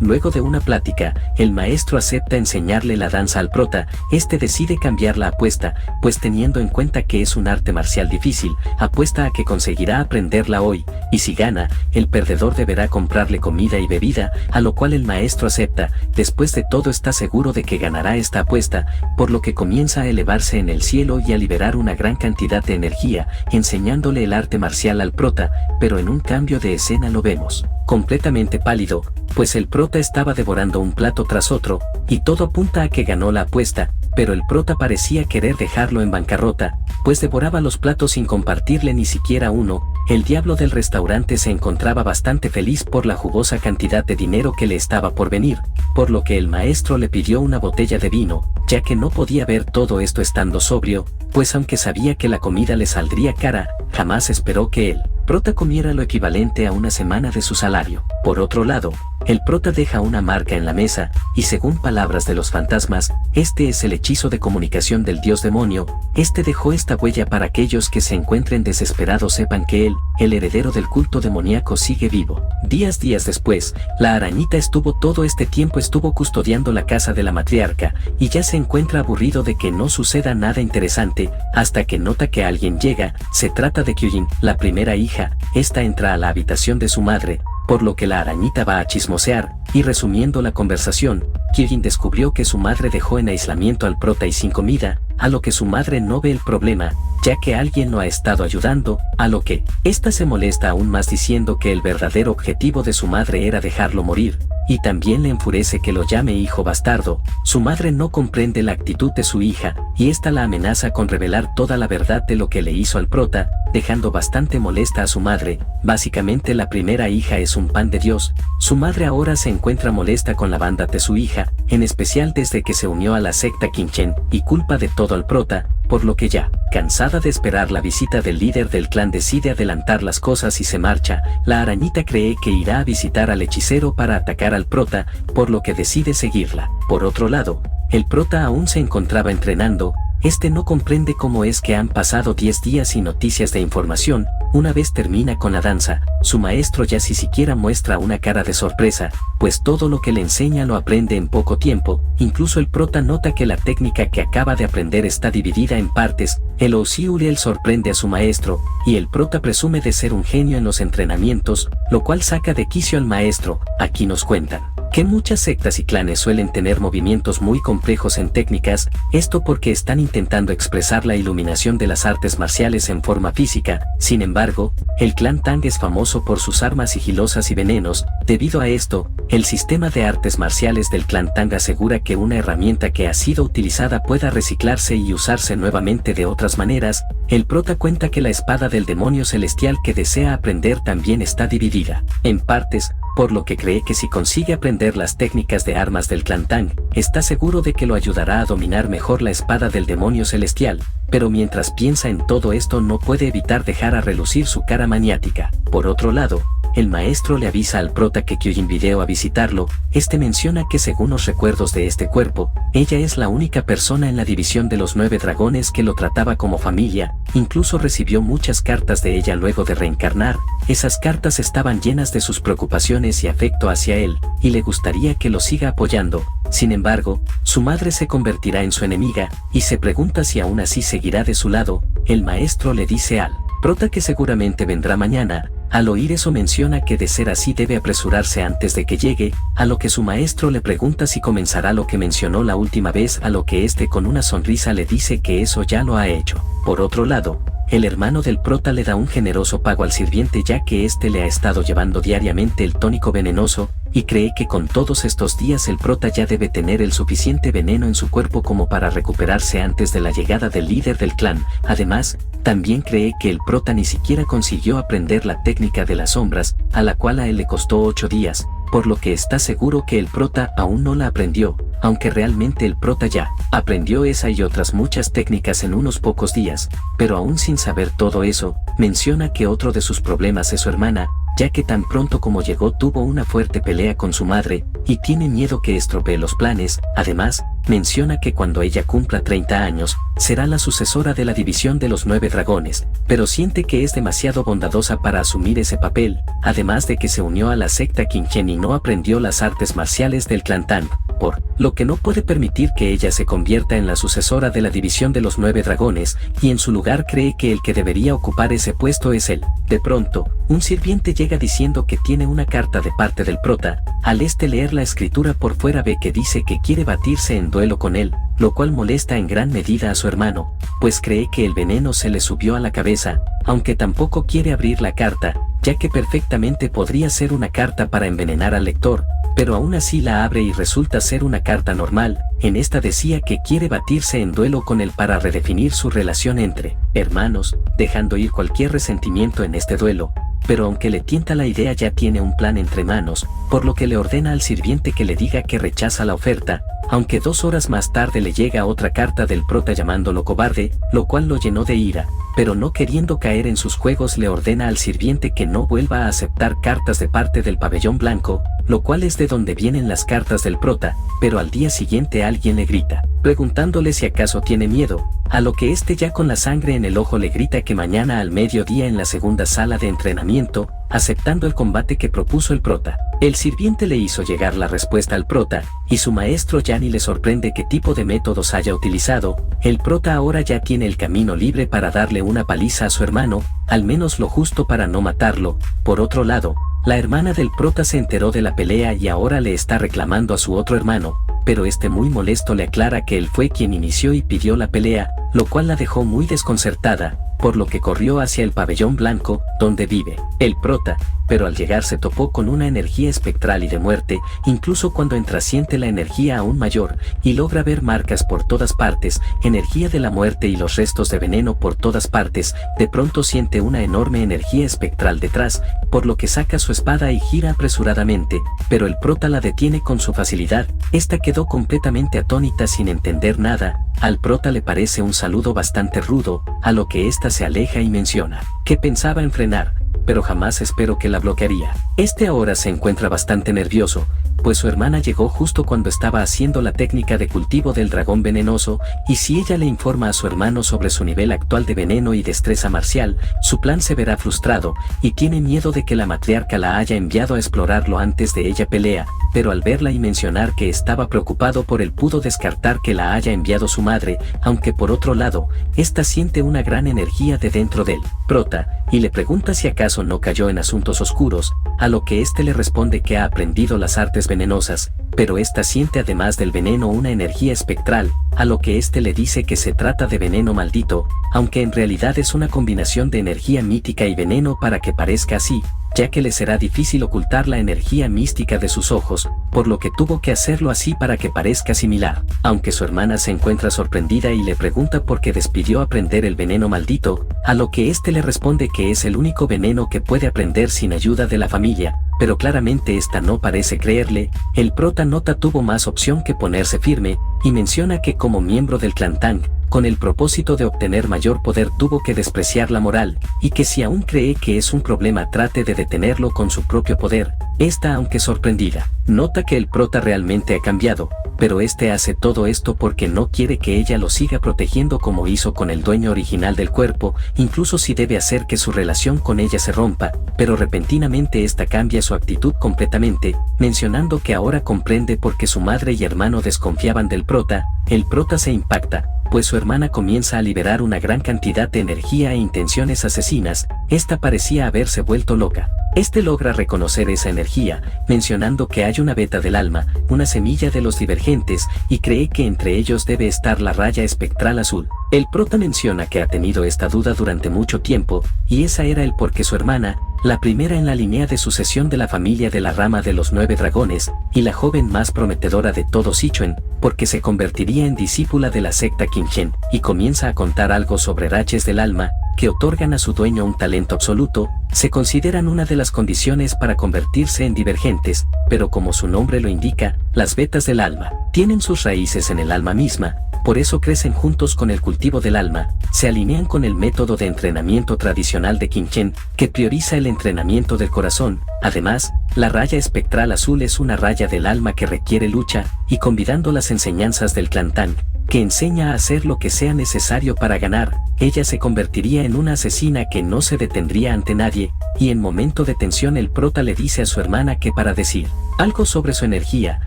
Luego de una plática, el maestro acepta enseñarle la danza al prota. Este decide cambiar la apuesta, pues teniendo en cuenta que es un arte marcial difícil, apuesta a que conseguirá aprenderla hoy, y si gana, el perdedor deberá comprarle comida y bebida, a lo cual el maestro acepta. Después de todo está seguro de que ganará esta apuesta, por lo que comienza a elevarse en el cielo y a liberar una gran cantidad de energía, enseñándole el arte marcial al prota, pero en un cambio de escena lo vemos completamente pálido, pues el prota estaba devorando un plato tras otro, y todo apunta a que ganó la apuesta, pero el prota parecía querer dejarlo en bancarrota, pues devoraba los platos sin compartirle ni siquiera uno. El diablo del restaurante se encontraba bastante feliz por la jugosa cantidad de dinero que le estaba por venir, por lo que el maestro le pidió una botella de vino, ya que no podía ver todo esto estando sobrio, pues aunque sabía que la comida le saldría cara, jamás esperó que él prota comiera lo equivalente a una semana de su salario. Por otro lado, el prota deja una marca en la mesa, y según palabras de los fantasmas, este es el hechizo de comunicación del dios demonio. Este dejó esta huella para aquellos que se encuentren desesperados sepan que él, el heredero del culto demoníaco, sigue vivo. Días después, la arañita todo este tiempo estuvo custodiando la casa de la matriarca, y ya se encuentra aburrido de que no suceda nada interesante, hasta que nota que alguien llega. Se trata de Kyujin, la primera hija. Esta entra a la habitación de su madre, por lo que la arañita va a chismosear, y resumiendo la conversación, Kyujin descubrió que su madre dejó en aislamiento al prota y sin comida, a lo que su madre no ve el problema, ya que alguien lo ha estado ayudando, a lo que ésta se molesta aún más diciendo que el verdadero objetivo de su madre era dejarlo morir, y también le enfurece que lo llame hijo bastardo. Su madre no comprende la actitud de su hija, y esta la amenaza con revelar toda la verdad de lo que le hizo al prota, dejando bastante molesta a su madre. Básicamente la primera hija es un pan de Dios. Su madre ahora se encuentra molesta con la banda de su hija, en especial desde que se unió a la secta Quinchen, y culpa de todo al prota, por lo que ya, cansada de esperar la visita del líder del clan, decide adelantar las cosas y se marcha. La arañita cree que irá a visitar al hechicero para atacar al prota, por lo que decide seguirla. Por otro lado, el prota aún se encontraba entrenando. Este no comprende cómo es que han pasado 10 días sin noticias de información. Una vez termina con la danza, su maestro ya si siquiera muestra una cara de sorpresa, pues todo lo que le enseña lo aprende en poco tiempo. Incluso el prota nota que la técnica que acaba de aprender está dividida en partes. El OC Uriel sorprende a su maestro, y el prota presume de ser un genio en los entrenamientos, lo cual saca de quicio al maestro. Aquí nos cuentan que muchas sectas y clanes suelen tener movimientos muy complejos en técnicas, esto porque están intentando expresar la iluminación de las artes marciales en forma física. Sin embargo, el clan Tang es famoso por sus armas sigilosas y venenos. Debido a esto, el sistema de artes marciales del clan Tang asegura que una herramienta que ha sido utilizada pueda reciclarse y usarse nuevamente de otras maneras. El prota cuenta que la espada del demonio celestial que desea aprender también está dividida en partes, por lo que cree que si consigue aprender las técnicas de armas del clan Tang, está seguro de que lo ayudará a dominar mejor la espada del demonio celestial. Pero mientras piensa en todo esto no puede evitar dejar a relucir su cara maniática. Por otro lado, el maestro le avisa al prota que Kyujin video a visitarlo. Este menciona que según los recuerdos de este cuerpo, ella es la única persona en la división de los 9 dragones que lo trataba como familia. Incluso recibió muchas cartas de ella luego de reencarnar. Esas cartas estaban llenas de sus preocupaciones y afecto hacia él, y le gustaría que lo siga apoyando. Sin embargo, su madre se convertirá en su enemiga, y se pregunta si aún así seguirá de su lado. El maestro le dice al prota que seguramente vendrá mañana. Al oír eso menciona que de ser así debe apresurarse antes de que llegue, a lo que su maestro le pregunta si comenzará lo que mencionó la última vez, a lo que este con una sonrisa le dice que eso ya lo ha hecho. Por otro lado, el hermano del prota le da un generoso pago al sirviente ya que este le ha estado llevando diariamente el tónico venenoso, y cree que con todos estos días el prota ya debe tener el suficiente veneno en su cuerpo como para recuperarse antes de la llegada del líder del clan. Además, también cree que el prota ni siquiera consiguió aprender la técnica de las sombras, a la cual a él le costó 8 días, por lo que está seguro que el prota aún no la aprendió, aunque realmente el prota ya aprendió esa y otras muchas técnicas en unos pocos días. Pero aún sin saber todo eso, menciona que otro de sus problemas es su hermana, ya que tan pronto como llegó tuvo una fuerte pelea con su madre, y tiene miedo que estropee los planes. Además, menciona que cuando ella cumpla 30 años, será la sucesora de la división de los 9 dragones, pero siente que es demasiado bondadosa para asumir ese papel, además de que se unió a la secta Quinchen y no aprendió las artes marciales del clan Tang, por lo que no puede permitir que ella se convierta en la sucesora de la división de los 9 dragones, y en su lugar cree que el que debería ocupar ese puesto es él. De pronto, un sirviente llega diciendo que tiene una carta de parte del prota. Al leer la escritura por fuera ve que dice que quiere batirse en duelo con él, lo cual molesta en gran medida a su hermano, pues cree que el veneno se le subió a la cabeza, aunque tampoco quiere abrir la carta, ya que perfectamente podría ser una carta para envenenar al lector, pero aún así la abre y resulta ser una carta normal. En esta decía que quiere batirse en duelo con él para redefinir su relación entre hermanos, dejando ir cualquier resentimiento en este duelo. Pero aunque le tienta la idea ya tiene un plan entre manos, por lo que le ordena al sirviente que le diga que rechaza la oferta, aunque 2 horas más tarde le llega otra carta del prota llamándolo cobarde, lo cual lo llenó de ira, pero no queriendo caer en sus juegos le ordena al sirviente que no vuelva a aceptar cartas de parte del pabellón blanco, lo cual es de donde vienen las cartas del prota. Pero al día siguiente alguien le grita, preguntándole si acaso tiene miedo, a lo que este ya con la sangre en el ojo le grita que mañana al mediodía en la segunda sala de entrenamiento, aceptando el combate que propuso el prota. El sirviente le hizo llegar la respuesta al prota, y su maestro ya ni le sorprende qué tipo de métodos haya utilizado. El prota ahora ya tiene el camino libre para darle una paliza a su hermano, al menos lo justo para no matarlo. Por otro lado, la hermana del prota se enteró de la pelea y ahora le está reclamando a su otro hermano, pero este muy molesto le aclara que él fue quien inició y pidió la pelea, lo cual la dejó muy desconcertada, por lo que corrió hacia el pabellón blanco, donde vive el prota, pero al llegar se topó con una energía espectral y de muerte, incluso cuando entra siente la energía aún mayor, y logra ver marcas por todas partes, energía de la muerte y los restos de veneno por todas partes. De pronto siente una enorme energía espectral detrás, por lo que saca su espada y gira apresuradamente, pero el prota la detiene con su facilidad. Esta quedó completamente atónita sin entender nada. Al prota le parece un saludo bastante rudo, a lo que ésta se aleja y menciona que pensaba en frenar, pero jamás esperó que la bloquearía. Este ahora se encuentra bastante nervioso, pues su hermana llegó justo cuando estaba haciendo la técnica de cultivo del dragón venenoso, y si ella le informa a su hermano sobre su nivel actual de veneno y destreza marcial, su plan se verá frustrado, y tiene miedo de que la matriarca la haya enviado a explorarlo antes de ella pelea, pero al verla y mencionar que estaba preocupado por él pudo descartar que la haya enviado su madre, aunque por otro lado, esta siente una gran energía de dentro del prota, y le pregunta si acaso no cayó en asuntos oscuros, a lo que éste le responde que ha aprendido las artes venenosas, pero ésta siente además del veneno una energía espectral, a lo que éste le dice que se trata de veneno maldito, aunque en realidad es una combinación de energía mítica y veneno para que parezca así, ya que le será difícil ocultar la energía mística de sus ojos, por lo que tuvo que hacerlo así para que parezca similar. Aunque su hermana se encuentra sorprendida y le pregunta por qué despidió aprender el veneno maldito, a lo que éste le responde que es el único veneno que puede aprender sin ayuda de la familia, pero claramente esta no parece creerle. El prota nota tuvo más opción que ponerse firme, y menciona que como miembro del clan Tang, con el propósito de obtener mayor poder tuvo que despreciar la moral, y que si aún cree que es un problema trate de detenerlo con su propio poder. Esta, aunque sorprendida, nota que el prota realmente ha cambiado, pero este hace todo esto porque no quiere que ella lo siga protegiendo como hizo con el dueño original del cuerpo, incluso si debe hacer que su relación con ella se rompa, pero repentinamente esta cambia su actitud completamente, mencionando que ahora comprende por qué su madre y hermano desconfiaban del prota. El prota se impacta, pues su hermana comienza a liberar una gran cantidad de energía e intenciones asesinas. Esta parecía haberse vuelto loca. Este logra reconocer esa energía, mencionando que hay una beta del alma, una semilla de los divergentes, y cree que entre ellos debe estar la raya espectral azul. El prota menciona que ha tenido esta duda durante mucho tiempo, y esa era el por qué su hermana, la primera en la línea de sucesión de la familia de la rama de los 9 dragones, y la joven más prometedora de todo Sichuan, porque se convertiría en discípula de la secta Qingchen, y comienza a contar algo sobre raches del alma, que otorgan a su dueño un talento absoluto, se consideran una de las condiciones para convertirse en divergentes, pero como su nombre lo indica, las vetas del alma tienen sus raíces en el alma misma, por eso crecen juntos con el cultivo del alma, se alinean con el método de entrenamiento tradicional de Qingchen, que prioriza el entrenamiento del corazón. Además, la raya espectral azul es una raya del alma que requiere lucha, y combinando las enseñanzas del clan Tang, que enseña a hacer lo que sea necesario para ganar, ella se convertiría en una asesina que no se detendría ante nadie, y en momento de tensión el prota le dice a su hermana que para decir algo sobre su energía,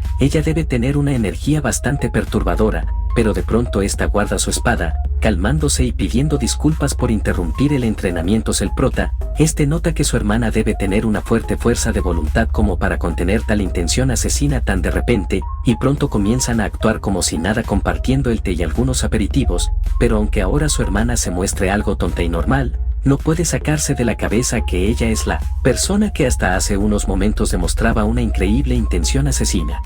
ella debe tener una energía bastante perturbadora, pero de pronto esta guarda su espada, calmándose y pidiendo disculpas por interrumpir el entrenamiento. El prota, nota que su hermana debe tener una fuerte fuerza de voluntad como para contener tal intención asesina tan de repente, y pronto comienzan a actuar como si nada compartiendo el té y algunos aperitivos, pero aunque ahora su hermana se muestre algo tonta y normal, no puede sacarse de la cabeza que ella es la persona que hasta hace unos momentos demostraba una increíble intención asesina.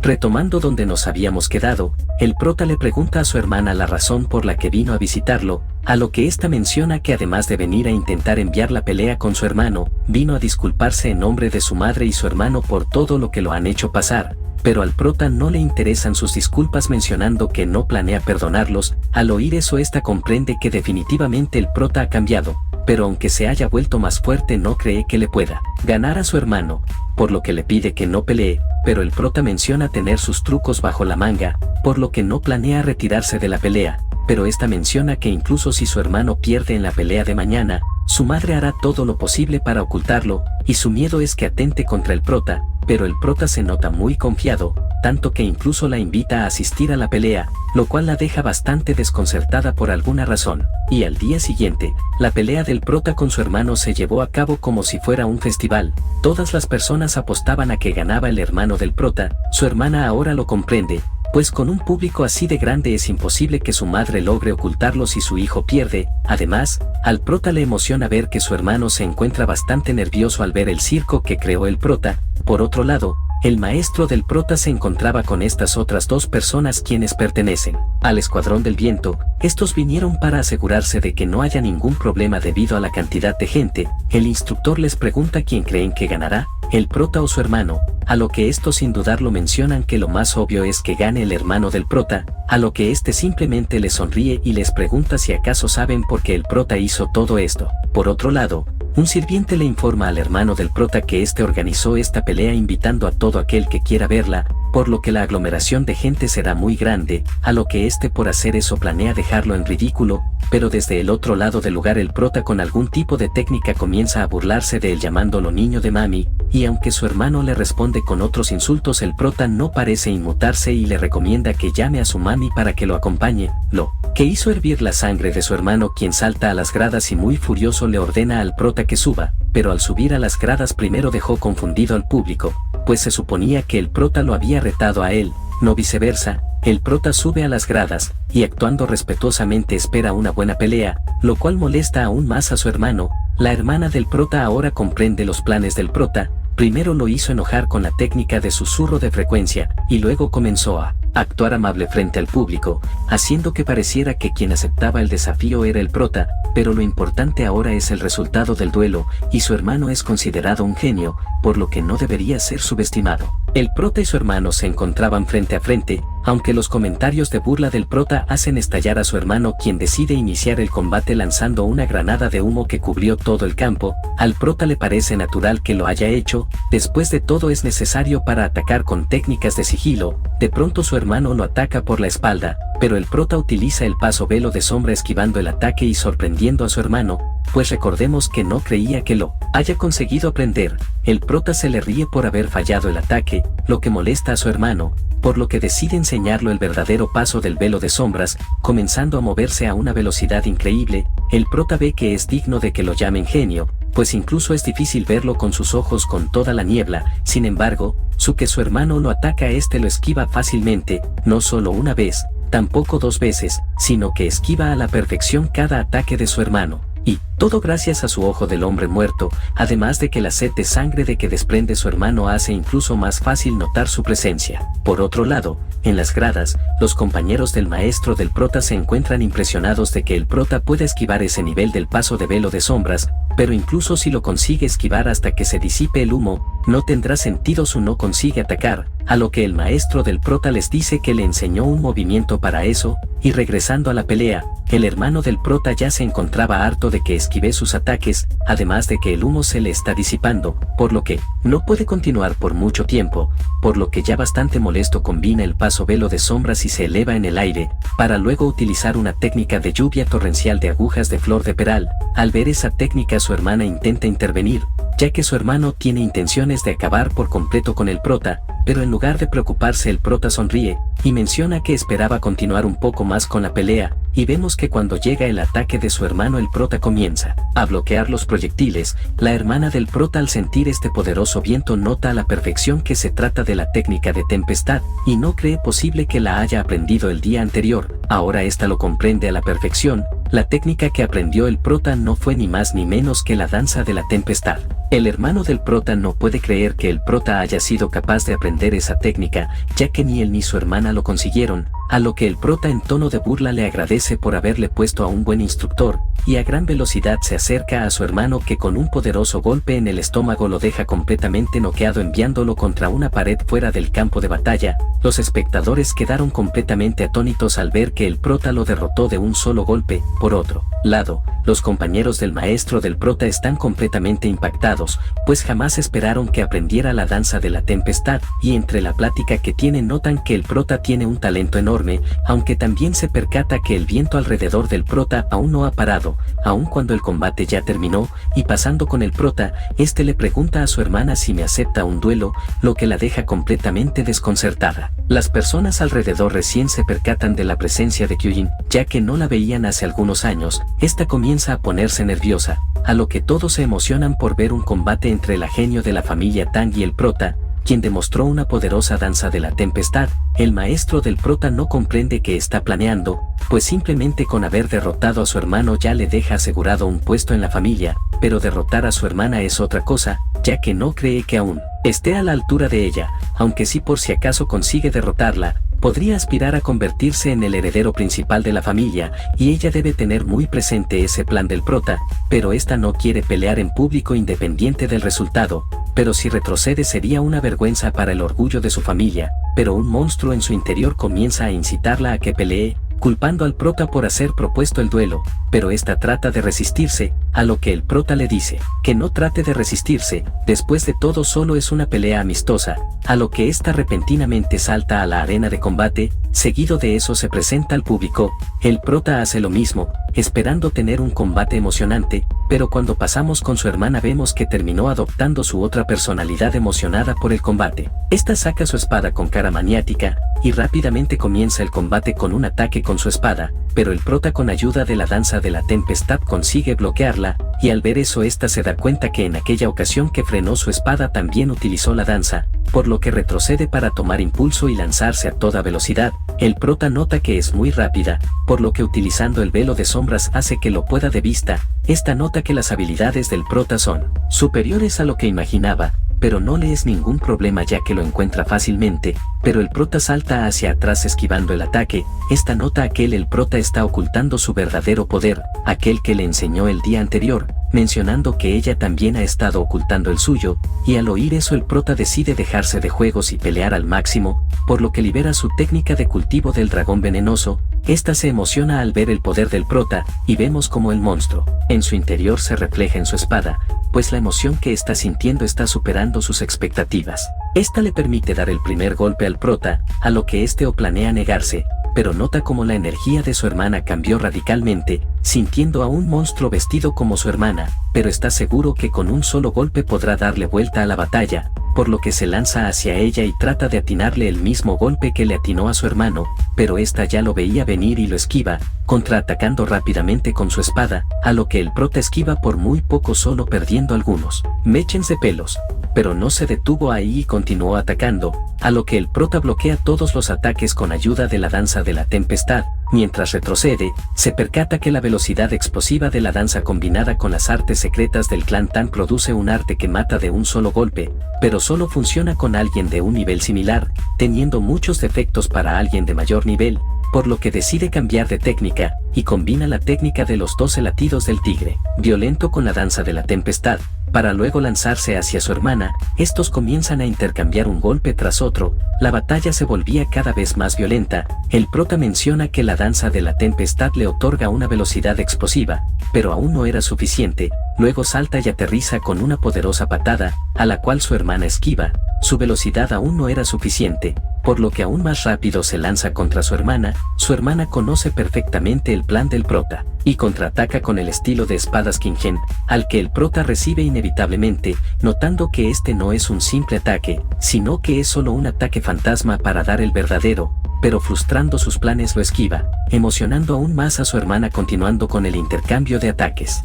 Retomando donde nos habíamos quedado, el prota le pregunta a su hermana la razón por la que vino a visitarlo, a lo que ésta menciona que además de venir a intentar enviar la pelea con su hermano, vino a disculparse en nombre de su madre y su hermano por todo lo que lo han hecho pasar, pero al prota no le interesan sus disculpas, mencionando que no planea perdonarlos. Al oír eso esta comprende que definitivamente el prota ha cambiado, pero aunque se haya vuelto más fuerte no cree que le pueda ganar a su hermano, por lo que le pide que no pelee, pero el prota menciona tener sus trucos bajo la manga, por lo que no planea retirarse de la pelea, pero esta menciona que incluso si su hermano pierde en la pelea de mañana, su madre hará todo lo posible para ocultarlo, y su miedo es que atente contra el prota, pero el prota se nota muy confiado, tanto que incluso la invita a asistir a la pelea, lo cual la deja bastante desconcertada por alguna razón. Y al día siguiente, la pelea del prota con su hermano se llevó a cabo como si fuera un festival. Todas las personas apostaban a que ganaba el hermano del prota. Su hermana ahora lo comprende, pues con un público así de grande es imposible que su madre logre ocultarlo si su hijo pierde. Además, al prota le emociona ver que su hermano se encuentra bastante nervioso al ver el circo que creó el prota. Por otro lado, el maestro del prota se encontraba con estas otras dos personas quienes pertenecen al Escuadrón del Viento. Estos vinieron para asegurarse de que no haya ningún problema debido a la cantidad de gente. El instructor les pregunta quién creen que ganará, el prota o su hermano, a lo que estos sin dudarlo mencionan que lo más obvio es que gane el hermano del prota, a lo que este simplemente les sonríe y les pregunta si acaso saben por qué el prota hizo todo esto. Por otro lado, un sirviente le informa al hermano del prota que este organizó esta pelea invitando a todo aquel que quiera verla, por lo que la aglomeración de gente será muy grande, a lo que este por hacer eso planea dejarlo en ridículo, pero desde el otro lado del lugar el prota con algún tipo de técnica comienza a burlarse de él llamándolo niño de mami, y aunque su hermano le responde con otros insultos el prota no parece inmutarse y le recomienda que llame a su mami para que lo acompañe, lo que hizo hervir la sangre de su hermano quien salta a las gradas y muy furioso le ordena al prota que suba, pero al subir a las gradas primero dejó confundido al público, pues se suponía que el prota lo había retado a él, no viceversa. El prota sube a las gradas, y actuando respetuosamente espera una buena pelea, lo cual molesta aún más a su hermano. La hermana del prota ahora comprende los planes del prota, primero lo hizo enojar con la técnica de susurro de frecuencia, y luego comenzó a actuar amable frente al público, haciendo que pareciera que quien aceptaba el desafío era el prota, pero lo importante ahora es el resultado del duelo, y su hermano es considerado un genio, por lo que no debería ser subestimado. El prota y su hermano se encontraban frente a frente, aunque los comentarios de burla del prota hacen estallar a su hermano quien decide iniciar el combate lanzando una granada de humo que cubrió todo el campo. Al prota le parece natural que lo haya hecho, después de todo es necesario para atacar con técnicas de sigilo. De pronto su hermano lo ataca por la espalda, pero el prota utiliza el paso velo de sombra esquivando el ataque y sorprendiendo a su hermano, pues recordemos que no creía que lo haya conseguido aprender. El prota se le ríe por haber fallado el ataque, lo que molesta a su hermano, por lo que decide enseñarlo el verdadero paso del velo de sombras, comenzando a moverse a una velocidad increíble. El prota ve que es digno de que lo llamen genio, pues incluso es difícil verlo con sus ojos con toda la niebla. Sin embargo, su hermano lo ataca, lo esquiva fácilmente, no solo una vez, tampoco dos veces, sino que esquiva a la perfección cada ataque de su hermano. Y todo gracias a su ojo del hombre muerto, además de que la sed de sangre de que desprende su hermano hace incluso más fácil notar su presencia. Por otro lado, en las gradas, los compañeros del maestro del prota se encuentran impresionados de que el prota pueda esquivar ese nivel del paso de velo de sombras, pero incluso si lo consigue esquivar hasta que se disipe el humo, no tendrá sentido si no consigue atacar, a lo que el maestro del prota les dice que le enseñó un movimiento para eso, y regresando a la pelea, el hermano del prota ya se encontraba harto de que esquive sus ataques, además de que el humo se le está disipando, por lo que no puede continuar por mucho tiempo, por lo que ya bastante molesto combina el paso velo de sombras y se eleva en el aire, para luego utilizar una técnica de lluvia torrencial de agujas de flor de peral. Al ver esa técnica su hermana intenta intervenir, ya que su hermano tiene intenciones de acabar por completo con el prota, pero en lugar de preocuparse el prota sonríe, y menciona que esperaba continuar un poco más con la pelea, y vemos que cuando llega el ataque de su hermano el prota comienza a bloquear los proyectiles. La hermana del prota al sentir este poderoso viento nota a la perfección que se trata de la técnica de tempestad, y no cree posible que la haya aprendido el día anterior, ahora esta lo comprende a la perfección. La técnica que aprendió el prota no fue ni más ni menos que la danza de la tempestad. El hermano del prota no puede creer que el prota haya sido capaz de aprender esa técnica, ya que ni él ni su hermana lo consiguieron, a lo que el prota en tono de burla le agradece por haberle puesto a un buen instructor, y a gran velocidad se acerca a su hermano que con un poderoso golpe en el estómago lo deja completamente noqueado enviándolo contra una pared fuera del campo de batalla. Los espectadores quedaron completamente atónitos al ver que el prota lo derrotó de un solo golpe. Por otro lado, los compañeros del maestro del prota están completamente impactados, pues jamás esperaron que aprendiera la danza de la tempestad, y entre la plática que tienen notan que el prota tiene un talento enorme, aunque también se percata que el viento alrededor del prota aún no ha parado, aun cuando el combate ya terminó, y pasando con el prota, le pregunta a su hermana si me acepta un duelo, lo que la deja completamente desconcertada. Las personas alrededor recién se percatan de la presencia de Kyujin, ya que no la veían hace algunos años. Esta comienza a ponerse nerviosa, a lo que todos se emocionan por ver un combate entre el genio de la familia Tang y el prota. quien demostró una poderosa danza de la tempestad. El maestro del prota no comprende qué está planeando, pues simplemente con haber derrotado a su hermano ya le deja asegurado un puesto en la familia, pero derrotar a su hermana es otra cosa, ya que no cree que aún esté a la altura de ella, aunque sí por si acaso consigue derrotarla, podría aspirar a convertirse en el heredero principal de la familia, y ella debe tener muy presente ese plan del prota, pero esta no quiere pelear en público independiente del resultado, pero si retrocede sería una vergüenza para el orgullo de su familia, pero un monstruo en su interior comienza a incitarla a que pelee, culpando al prota por haber propuesto el duelo, pero esta trata de resistirse, a lo que el prota le dice que no trate de resistirse, después de todo solo es una pelea amistosa, a lo que esta repentinamente salta a la arena de combate, seguido de eso se presenta al público, el prota hace lo mismo, esperando tener un combate emocionante, pero cuando pasamos con su hermana vemos que terminó adoptando su otra personalidad emocionada por el combate. Esta saca su espada con cara maniática, y rápidamente comienza el combate con un ataque con su espada, pero el prota con ayuda de la danza de la tempestad consigue bloquearla, y al ver eso esta se da cuenta que en aquella ocasión que frenó su espada también utilizó la danza, por lo que retrocede para tomar impulso y lanzarse a toda velocidad. El prota nota que es muy rápida, por lo que utilizando el velo de sombras hace que lo pueda de vista. Esta nota que las habilidades del prota son superiores a lo que imaginaba, pero no le es ningún problema ya que lo encuentra fácilmente, pero el prota salta hacia atrás esquivando el ataque. Esta nota aquel el prota está ocultando su verdadero poder, aquel que le enseñó el día anterior, mencionando que ella también ha estado ocultando el suyo, y al oír eso el prota decide dejarse de juegos y pelear al máximo, por lo que libera su técnica de cultivo del dragón venenoso. Esta se emociona al ver el poder del prota, y vemos como el monstruo, en su interior se refleja en su espada, pues la emoción que está sintiendo está superando sus expectativas. Esta le permite dar el primer golpe al prota, a lo que este planea negarse, pero nota como la energía de su hermana cambió radicalmente, sintiendo a un monstruo vestido como su hermana, pero está seguro que con un solo golpe podrá darle vuelta a la batalla, por lo que se lanza hacia ella y trata de atinarle el mismo golpe que le atinó a su hermano, pero esta ya lo veía venir y lo esquiva, contraatacando rápidamente con su espada, a lo que el prota esquiva por muy poco solo perdiendo algunos mechens de pelos, pero no se detuvo ahí y continuó atacando, a lo que el prota bloquea todos los ataques con ayuda de la danza de la tempestad. Mientras retrocede, se percata que la velocidad explosiva de la danza combinada con las artes secretas del clan Tan produce un arte que mata de un solo golpe, pero solo funciona con alguien de un nivel similar, teniendo muchos defectos para alguien de mayor nivel, por lo que decide cambiar de técnica, y combina la técnica de los 12 latidos del tigre violento con la danza de la tempestad, para luego lanzarse hacia su hermana. Estos comienzan a intercambiar un golpe tras otro, la batalla se volvía cada vez más violenta. El prota menciona que la danza de la tempestad le otorga una velocidad explosiva, pero aún no era suficiente, luego salta y aterriza con una poderosa patada, a la cual su hermana esquiva. Su velocidad aún no era suficiente, por lo que aún más rápido se lanza contra su hermana conoce perfectamente el plan del prota, y contraataca con el estilo de espadas Kingen, al que el prota recibe inevitablemente, notando que este no es un simple ataque, sino que es solo un ataque fantasma para dar el verdadero, pero frustrando sus planes lo esquiva, emocionando aún más a su hermana continuando con el intercambio de ataques.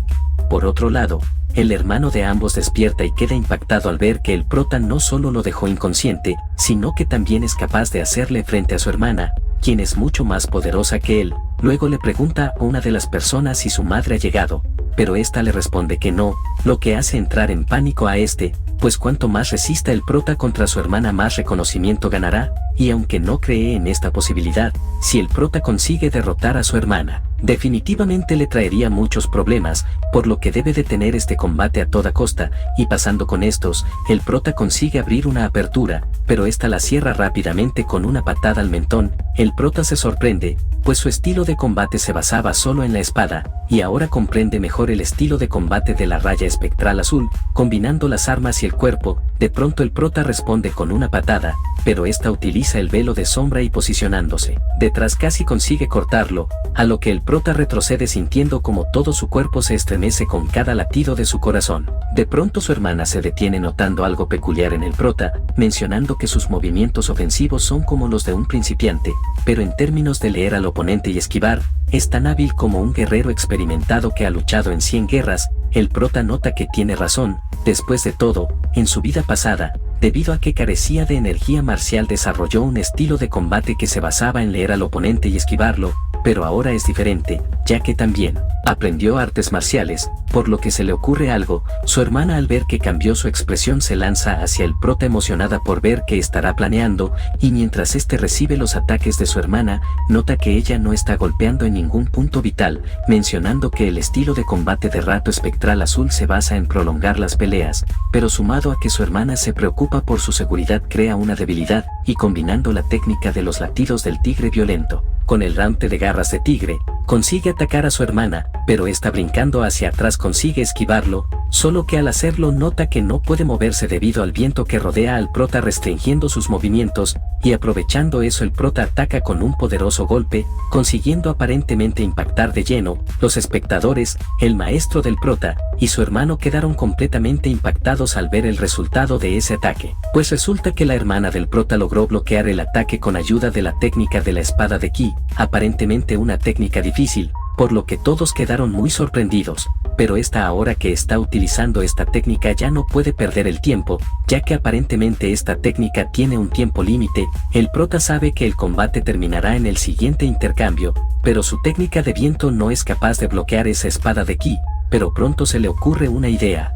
Por otro lado, el hermano de ambos despierta y queda impactado al ver que el prota no solo lo dejó inconsciente, sino que también es capaz de hacerle frente a su hermana, quien es mucho más poderosa que él. Luego le pregunta a una de las personas si su madre ha llegado, pero esta le responde que no, lo que hace entrar en pánico a este, pues cuanto más resista el prota contra su hermana más reconocimiento ganará, y aunque no cree en esta posibilidad, si el prota consigue derrotar a su hermana, definitivamente le traería muchos problemas, por lo que debe detener este combate a toda costa, y pasando con estos, el prota consigue abrir una apertura, pero esta la cierra rápidamente con una patada al mentón. El prota se sorprende, pues su estilo de combate se basaba solo en la espada, y ahora comprende mejor el estilo de combate de la raya espectral azul, combinando las armas y el cuerpo. De pronto el prota responde con una patada, pero esta utiliza el velo de sombra y posicionándose detrás casi consigue cortarlo, a lo que el prota retrocede sintiendo como todo su cuerpo se estremece con cada latido de su corazón. De pronto su hermana se detiene notando algo peculiar en el prota, mencionando que sus movimientos ofensivos son como los de un principiante, pero en términos de leer al oponente y esquivar, es tan hábil como un guerrero experimentado que ha luchado en 100 guerras. El prota nota que tiene razón, después de todo, en su vida pasada, debido a que carecía de energía marcial desarrolló un estilo de combate que se basaba en leer al oponente y esquivarlo, pero ahora es diferente, ya que también aprendió artes marciales, por lo que se le ocurre algo. Su hermana, al ver que cambió su expresión, se lanza hacia el prota emocionada por ver qué estará planeando, y mientras este recibe los ataques de su hermana, nota que ella no está golpeando en ningún punto vital, mencionando que el estilo de combate de Rato Espectral Azul se basa en prolongar las peleas, pero sumado a que su hermana se preocupa por su seguridad crea una debilidad, y combinando la técnica de los latidos del tigre violento con el rampte de garras de tigre, consigue atacar a su hermana, pero esta brincando hacia atrás consigue esquivarlo, solo que al hacerlo nota que no puede moverse debido al viento que rodea al prota restringiendo sus movimientos, y aprovechando eso el prota ataca con un poderoso golpe, consiguiendo aparentemente impactar de lleno. Los espectadores, el maestro del prota y su hermano quedaron completamente impactados al ver el resultado de ese ataque, pues resulta que la hermana del prota logró bloquear el ataque con ayuda de la técnica de la espada de ki, aparentemente una técnica difícil, por lo que todos quedaron muy sorprendidos, pero esta ahora que está utilizando esta técnica ya no puede perder el tiempo, ya que aparentemente esta técnica tiene un tiempo límite. El prota sabe que el combate terminará en el siguiente intercambio, pero su técnica de viento no es capaz de bloquear esa espada de ki, pero pronto se le ocurre una idea,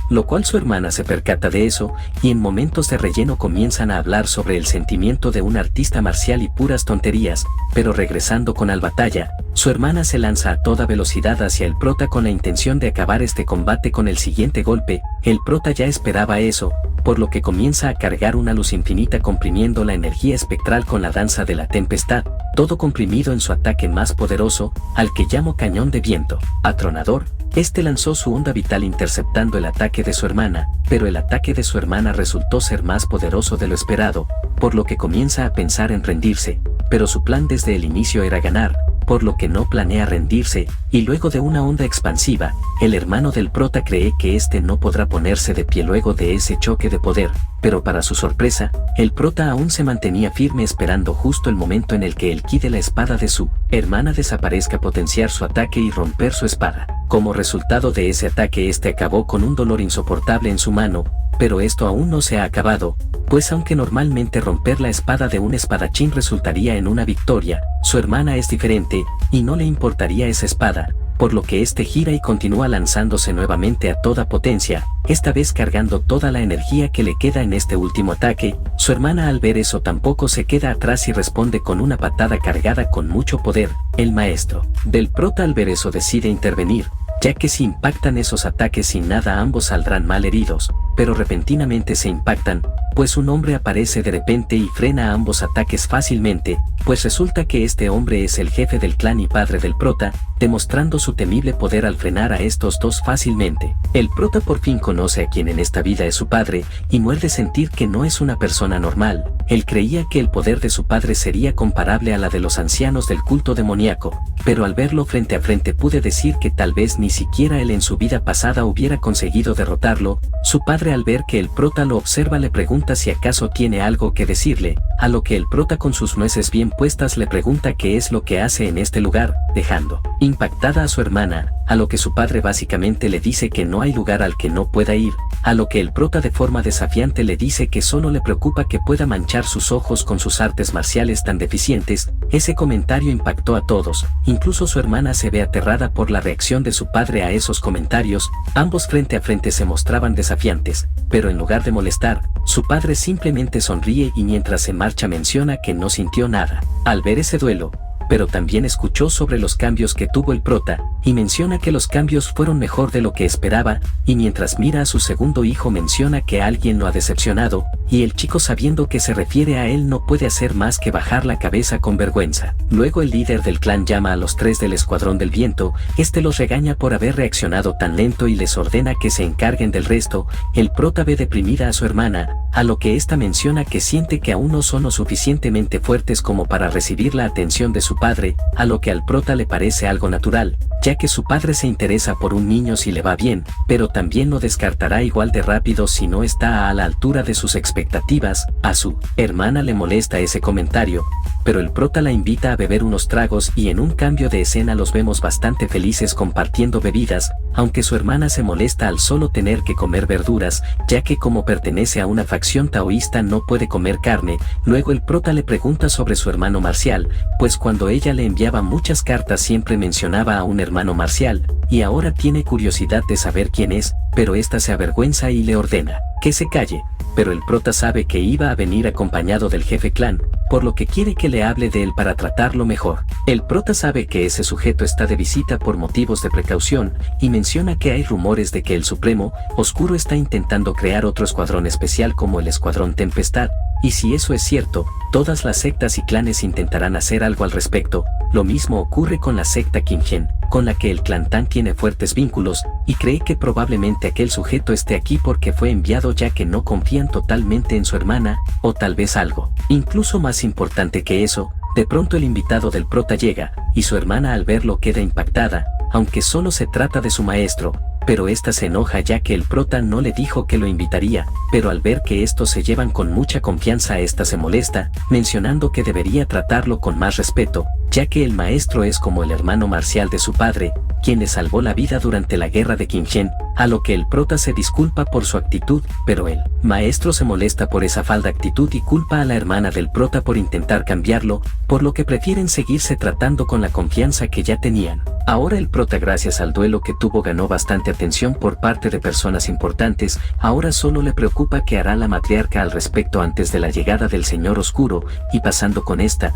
lo cual su hermana se percata de eso, y en momentos de relleno comienzan a hablar sobre el sentimiento de un artista marcial y puras tonterías, pero regresando con la batalla, su hermana se lanza a toda velocidad hacia el prota con la intención de acabar este combate con el siguiente golpe. El prota ya esperaba eso, por lo que comienza a cargar una luz infinita comprimiendo la energía espectral con la danza de la tempestad, todo comprimido en su ataque más poderoso, al que llamo cañón de viento atronador. Este lanzó su onda vital interceptando el ataque de su hermana, pero el ataque de su hermana resultó ser más poderoso de lo esperado, por lo que comienza a pensar en rendirse, pero su plan desde el inicio era ganar, por lo que no planea rendirse, y luego de una onda expansiva, el hermano del prota cree que este no podrá ponerse de pie luego de ese choque de poder, pero para su sorpresa, el prota aún se mantenía firme esperando justo el momento en el que el ki de la espada de su hermana desaparezca potenciar su ataque y romper su espada. Como resultado de ese ataque este acabó con un dolor insoportable en su mano, pero esto aún no se ha acabado, pues aunque normalmente romper la espada de un espadachín resultaría en una victoria, su hermana es diferente, y no le importaría esa espada, por lo que este gira y continúa lanzándose nuevamente a toda potencia, esta vez cargando toda la energía que le queda en este último ataque. Su hermana al ver eso tampoco se queda atrás y responde con una patada cargada con mucho poder. El maestro del prota al ver eso decide intervenir, ya que si impactan esos ataques sin nada ambos saldrán mal heridos, pero repentinamente se impactan, pues un hombre aparece de repente y frena a ambos ataques fácilmente, pues resulta que este hombre es el jefe del clan y padre del prota, demostrando su temible poder al frenar a estos dos fácilmente. El prota por fin conoce a quien en esta vida es su padre, y muerde sentir que no es una persona normal. Él creía que el poder de su padre sería comparable a la de los ancianos del culto demoníaco, pero al verlo frente a frente pude decir que tal vez ni siquiera él en su vida pasada hubiera conseguido derrotarlo. Su padre al ver que el prota lo observa le pregunta si acaso tiene algo que decirle, a lo que el prota con sus nueces bien puestas le pregunta qué es lo que hace en este lugar, dejando impactada a su hermana, a lo que su padre básicamente le dice que no hay lugar al que no pueda ir, a lo que el prota de forma desafiante le dice que solo le preocupa que pueda manchar sus ojos con sus artes marciales tan deficientes. Ese comentario impactó a todos, incluso su hermana se ve aterrada por la reacción de su padre a esos comentarios. Ambos frente a frente se mostraban desafiantes, pero en lugar de molestar, su padre simplemente sonríe y mientras se marcha menciona que no sintió nada al ver ese duelo, pero también escuchó sobre los cambios que tuvo el prota, y menciona que los cambios fueron mejor de lo que esperaba, y mientras mira a su segundo hijo menciona que alguien lo ha decepcionado, y el chico sabiendo que se refiere a él no puede hacer más que bajar la cabeza con vergüenza. Luego el líder del clan llama a los tres del escuadrón del viento, este los regaña por haber reaccionado tan lento y les ordena que se encarguen del resto. El prota ve deprimida a su hermana, a lo que ésta menciona que siente que aún no son lo suficientemente fuertes como para recibir la atención de su padre, a lo que al prota le parece algo natural, ya que su padre se interesa por un niño si le va bien, pero también lo descartará igual de rápido si no está a la altura de sus expectativas. A su hermana le molesta ese comentario, pero el prota la invita a beber unos tragos y en un cambio de escena los vemos bastante felices compartiendo bebidas. aunque su hermana se molesta al solo tener que comer verduras, ya que como pertenece a una facción taoísta no puede comer carne. Luego el prota le pregunta sobre su hermano marcial, pues cuando ella le enviaba muchas cartas siempre mencionaba a un hermano marcial, y ahora tiene curiosidad de saber quién es, pero esta se avergüenza y le ordena que se calle. Pero el prota sabe que iba a venir acompañado del jefe clan, por lo que quiere que le hable de él para tratarlo mejor. El prota sabe que ese sujeto está de visita por motivos de precaución, y menciona que hay rumores de que el Supremo Oscuro está intentando crear otro escuadrón especial como el Escuadrón Tempestad, y si eso es cierto, todas las sectas y clanes intentarán hacer algo al respecto. Lo mismo ocurre con la secta Qinghen, con la que el clan Tang tiene fuertes vínculos, y cree que probablemente aquel sujeto esté aquí porque fue enviado ya que no confían totalmente en su hermana, o tal vez algo incluso más importante que eso. De pronto el invitado del prota llega, y su hermana al verlo queda impactada, aunque solo se trata de su maestro, pero esta se enoja ya que el prota no le dijo que lo invitaría, pero al ver que estos se llevan con mucha confianza esta se molesta, mencionando que debería tratarlo con más respeto, ya que el maestro es como el hermano marcial de su padre, quien le salvó la vida durante la guerra de Qinghen, a lo que el prota se disculpa por su actitud, pero el maestro se molesta por esa falda actitud y culpa a la hermana del prota por intentar cambiarlo, por lo que prefieren seguirse tratando con la confianza que ya tenían. Ahora el prota, gracias al duelo que tuvo, ganó bastante atención por parte de personas importantes. Ahora solo le preocupa qué hará la matriarca al respecto antes de la llegada del Señor Oscuro, y pasando con esta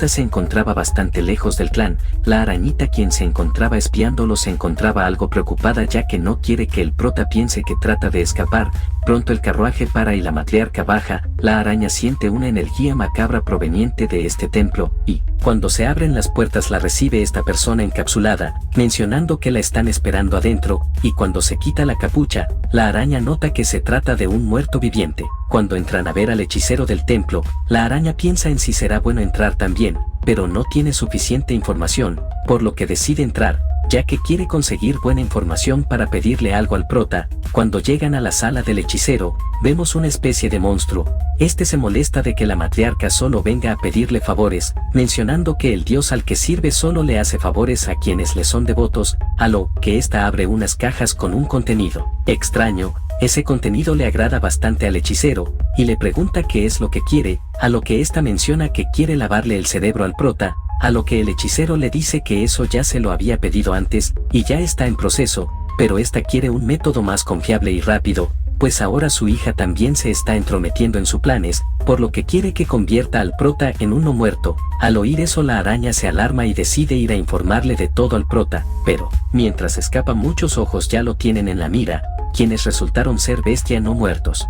se encontraba bastante lejos del clan. La arañita, quien se encontraba espiándolo, se encontraba algo preocupada ya que no quiere que el prota piense que trata de escapar. Pronto el carruaje para y la matriarca baja. La araña siente una energía macabra proveniente de este templo, y cuando se abren las puertas la recibe esta persona encapsulada, mencionando que la están esperando adentro, y cuando se quita la capucha, la araña nota que se trata de un muerto viviente. Cuando entran a ver al hechicero del templo, la araña piensa en si será bueno entrar también, pero no tiene suficiente información, por lo que decide entrar, ya que quiere conseguir buena información para pedirle algo al prota. Cuando llegan a la sala del hechicero, vemos una especie de monstruo. Este se molesta de que la matriarca solo venga a pedirle favores, mencionando que el dios al que sirve solo le hace favores a quienes le son devotos, a lo que ésta abre unas cajas con un contenido extraño. Ese contenido le agrada bastante al hechicero, y le pregunta qué es lo que quiere, a lo que ésta menciona que quiere lavarle el cerebro al prota, a lo que el hechicero le dice que eso ya se lo había pedido antes, y ya está en proceso, pero esta quiere un método más confiable y rápido, pues ahora su hija también se está entrometiendo en sus planes, por lo que quiere que convierta al prota en uno muerto. Al oír eso la araña se alarma y decide ir a informarle de todo al prota, pero mientras escapa muchos ojos ya lo tienen en la mira, quienes resultaron ser bestia no muertos.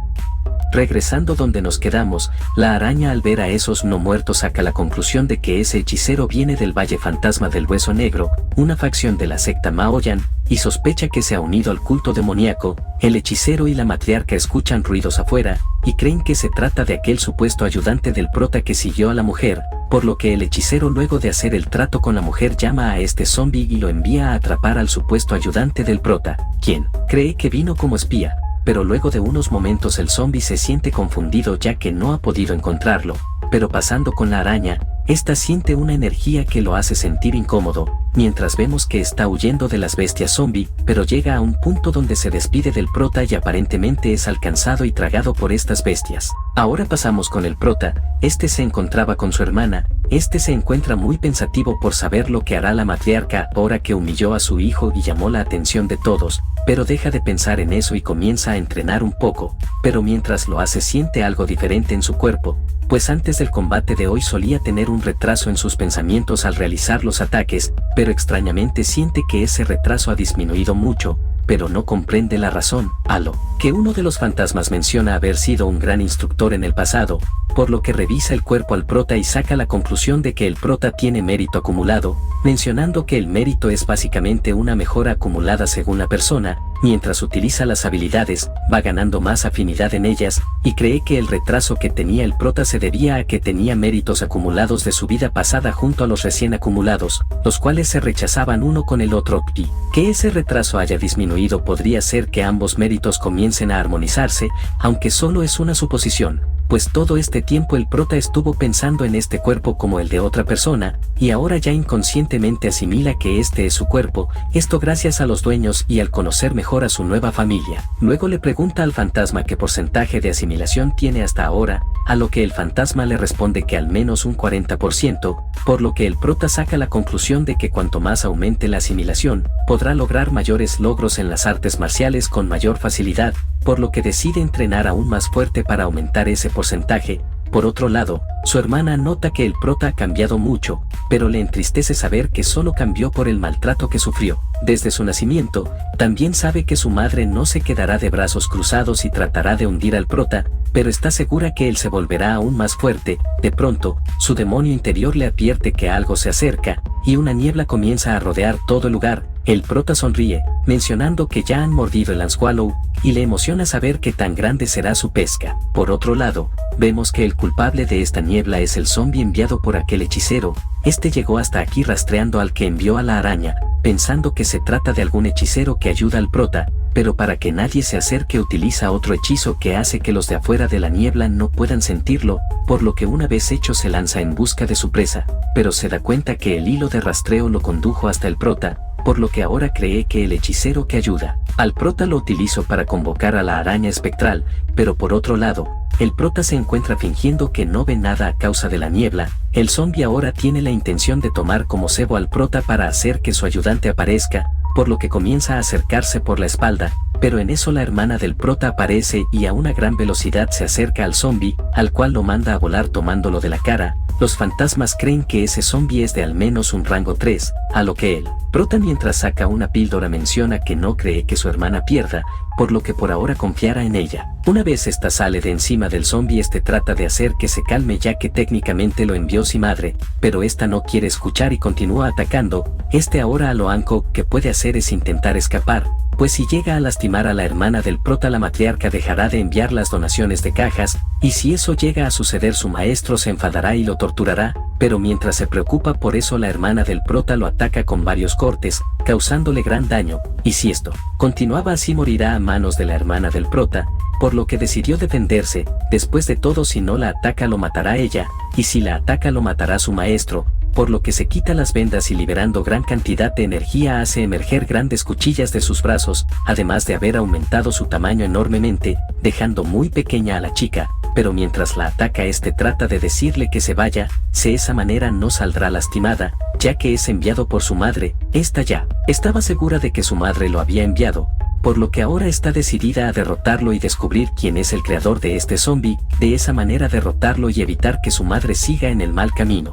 Regresando donde nos quedamos, la araña al ver a esos no muertos saca la conclusión de que ese hechicero viene del Valle Fantasma del Hueso Negro, una facción de la secta Maoyan, y sospecha que se ha unido al culto demoníaco. El hechicero y la matriarca escuchan ruidos afuera, y creen que se trata de aquel supuesto ayudante del prota que siguió a la mujer, por lo que el hechicero, luego de hacer el trato con la mujer, llama a este zombie y lo envía a atrapar al supuesto ayudante del prota, quien cree que vino como espía. Pero luego de unos momentos el zombie se siente confundido ya que no ha podido encontrarlo, pero pasando con la araña, esta siente una energía que lo hace sentir incómodo, mientras vemos que está huyendo de las bestias zombie, pero llega a un punto donde se despide del prota y aparentemente es alcanzado y tragado por estas bestias. Ahora pasamos con el prota. Este se encontraba con su hermana. Este se encuentra muy pensativo por saber lo que hará la matriarca ahora que humilló a su hijo y llamó la atención de todos, pero deja de pensar en eso y comienza a entrenar un poco, pero mientras lo hace siente algo diferente en su cuerpo, pues antes del combate de hoy solía tener un retraso en sus pensamientos al realizar los ataques, pero extrañamente siente que ese retraso ha disminuido mucho, pero no comprende la razón, a lo que uno de los fantasmas menciona haber sido un gran instructor en el pasado, por lo que revisa el cuerpo al prota y saca la conclusión de que el prota tiene mérito acumulado, mencionando que el mérito es básicamente una mejora acumulada según la persona. Mientras utiliza las habilidades, va ganando más afinidad en ellas, y cree que el retraso que tenía el prota se debía a que tenía méritos acumulados de su vida pasada junto a los recién acumulados, los cuales se rechazaban uno con el otro, y que ese retraso haya disminuido podría ser que ambos méritos comiencen a armonizarse, aunque solo es una suposición. pues todo este tiempo el prota estuvo pensando en este cuerpo como el de otra persona, y ahora ya inconscientemente asimila que este es su cuerpo, esto gracias a los dueños y al conocer mejor a su nueva familia. Luego le pregunta al fantasma qué porcentaje de asimilación tiene hasta ahora, a lo que el fantasma le responde que al menos un 40%, por lo que el prota saca la conclusión de que cuanto más aumente la asimilación, podrá lograr mayores logros en las artes marciales con mayor facilidad, por lo que decide entrenar aún más fuerte para aumentar ese porcentaje. Por otro lado, su hermana nota que el prota ha cambiado mucho, pero le entristece saber que solo cambió por el maltrato que sufrió. Desde su nacimiento, también sabe que su madre no se quedará de brazos cruzados y tratará de hundir al prota, pero está segura que él se volverá aún más fuerte. De pronto, su demonio interior le advierte que algo se acerca, y una niebla comienza a rodear todo el lugar. El prota sonríe, mencionando que ya han mordido el anzuelo, y le emociona saber que tan grande será su pesca. Por otro lado, vemos que el culpable de esta niebla es el zombi enviado por aquel hechicero. Este llegó hasta aquí rastreando al que envió a la araña, pensando que se trata de algún hechicero que ayuda al prota, pero para que nadie se acerque utiliza otro hechizo que hace que los de afuera de la niebla no puedan sentirlo, por lo que una vez hecho se lanza en busca de su presa, pero se da cuenta que el hilo de rastreo lo condujo hasta el prota, por lo que ahora cree que el hechicero que ayuda al prota lo utilizó para convocar a la araña espectral, pero por otro lado, el prota se encuentra fingiendo que no ve nada a causa de la niebla. El zombi ahora tiene la intención de tomar como cebo al prota para hacer que su ayudante aparezca, por lo que comienza a acercarse por la espalda, pero en eso la hermana del prota aparece y a una gran velocidad se acerca al zombi, al cual lo manda a volar tomándolo de la cara. Los fantasmas creen que ese zombi es de al menos un rango 3, a lo que el prota mientras saca una píldora menciona que no cree que su hermana pierda, por lo que por ahora confiará en ella. Una vez esta sale de encima del zombi, este trata de hacer que se calme ya que técnicamente lo envió su madre, pero esta no quiere escuchar y continúa atacando. Este ahora a lo único que puede hacer es intentar escapar, pues si llega a lastimar a la hermana del prota la matriarca dejará de enviar las donaciones de cajas, y si eso llega a suceder su maestro se enfadará y lo torturará, pero mientras se preocupa por eso la hermana del prota lo ataca con varios cortes, causándole gran daño, y si esto continuaba así morirá a manos de la hermana del prota, por lo que decidió defenderse. Después de todo, si no la ataca lo matará ella, y si la ataca lo matará su maestro, por lo que se quita las vendas y liberando gran cantidad de energía hace emerger grandes cuchillas de sus brazos, además de haber aumentado su tamaño enormemente, dejando muy pequeña a la chica, pero mientras la ataca este trata de decirle que se vaya, de esa manera no saldrá lastimada, ya que es enviado por su madre. Esta ya estaba segura de que su madre lo había enviado, por lo que ahora está decidida a derrotarlo y descubrir quién es el creador de este zombi, de esa manera derrotarlo y evitar que su madre siga en el mal camino.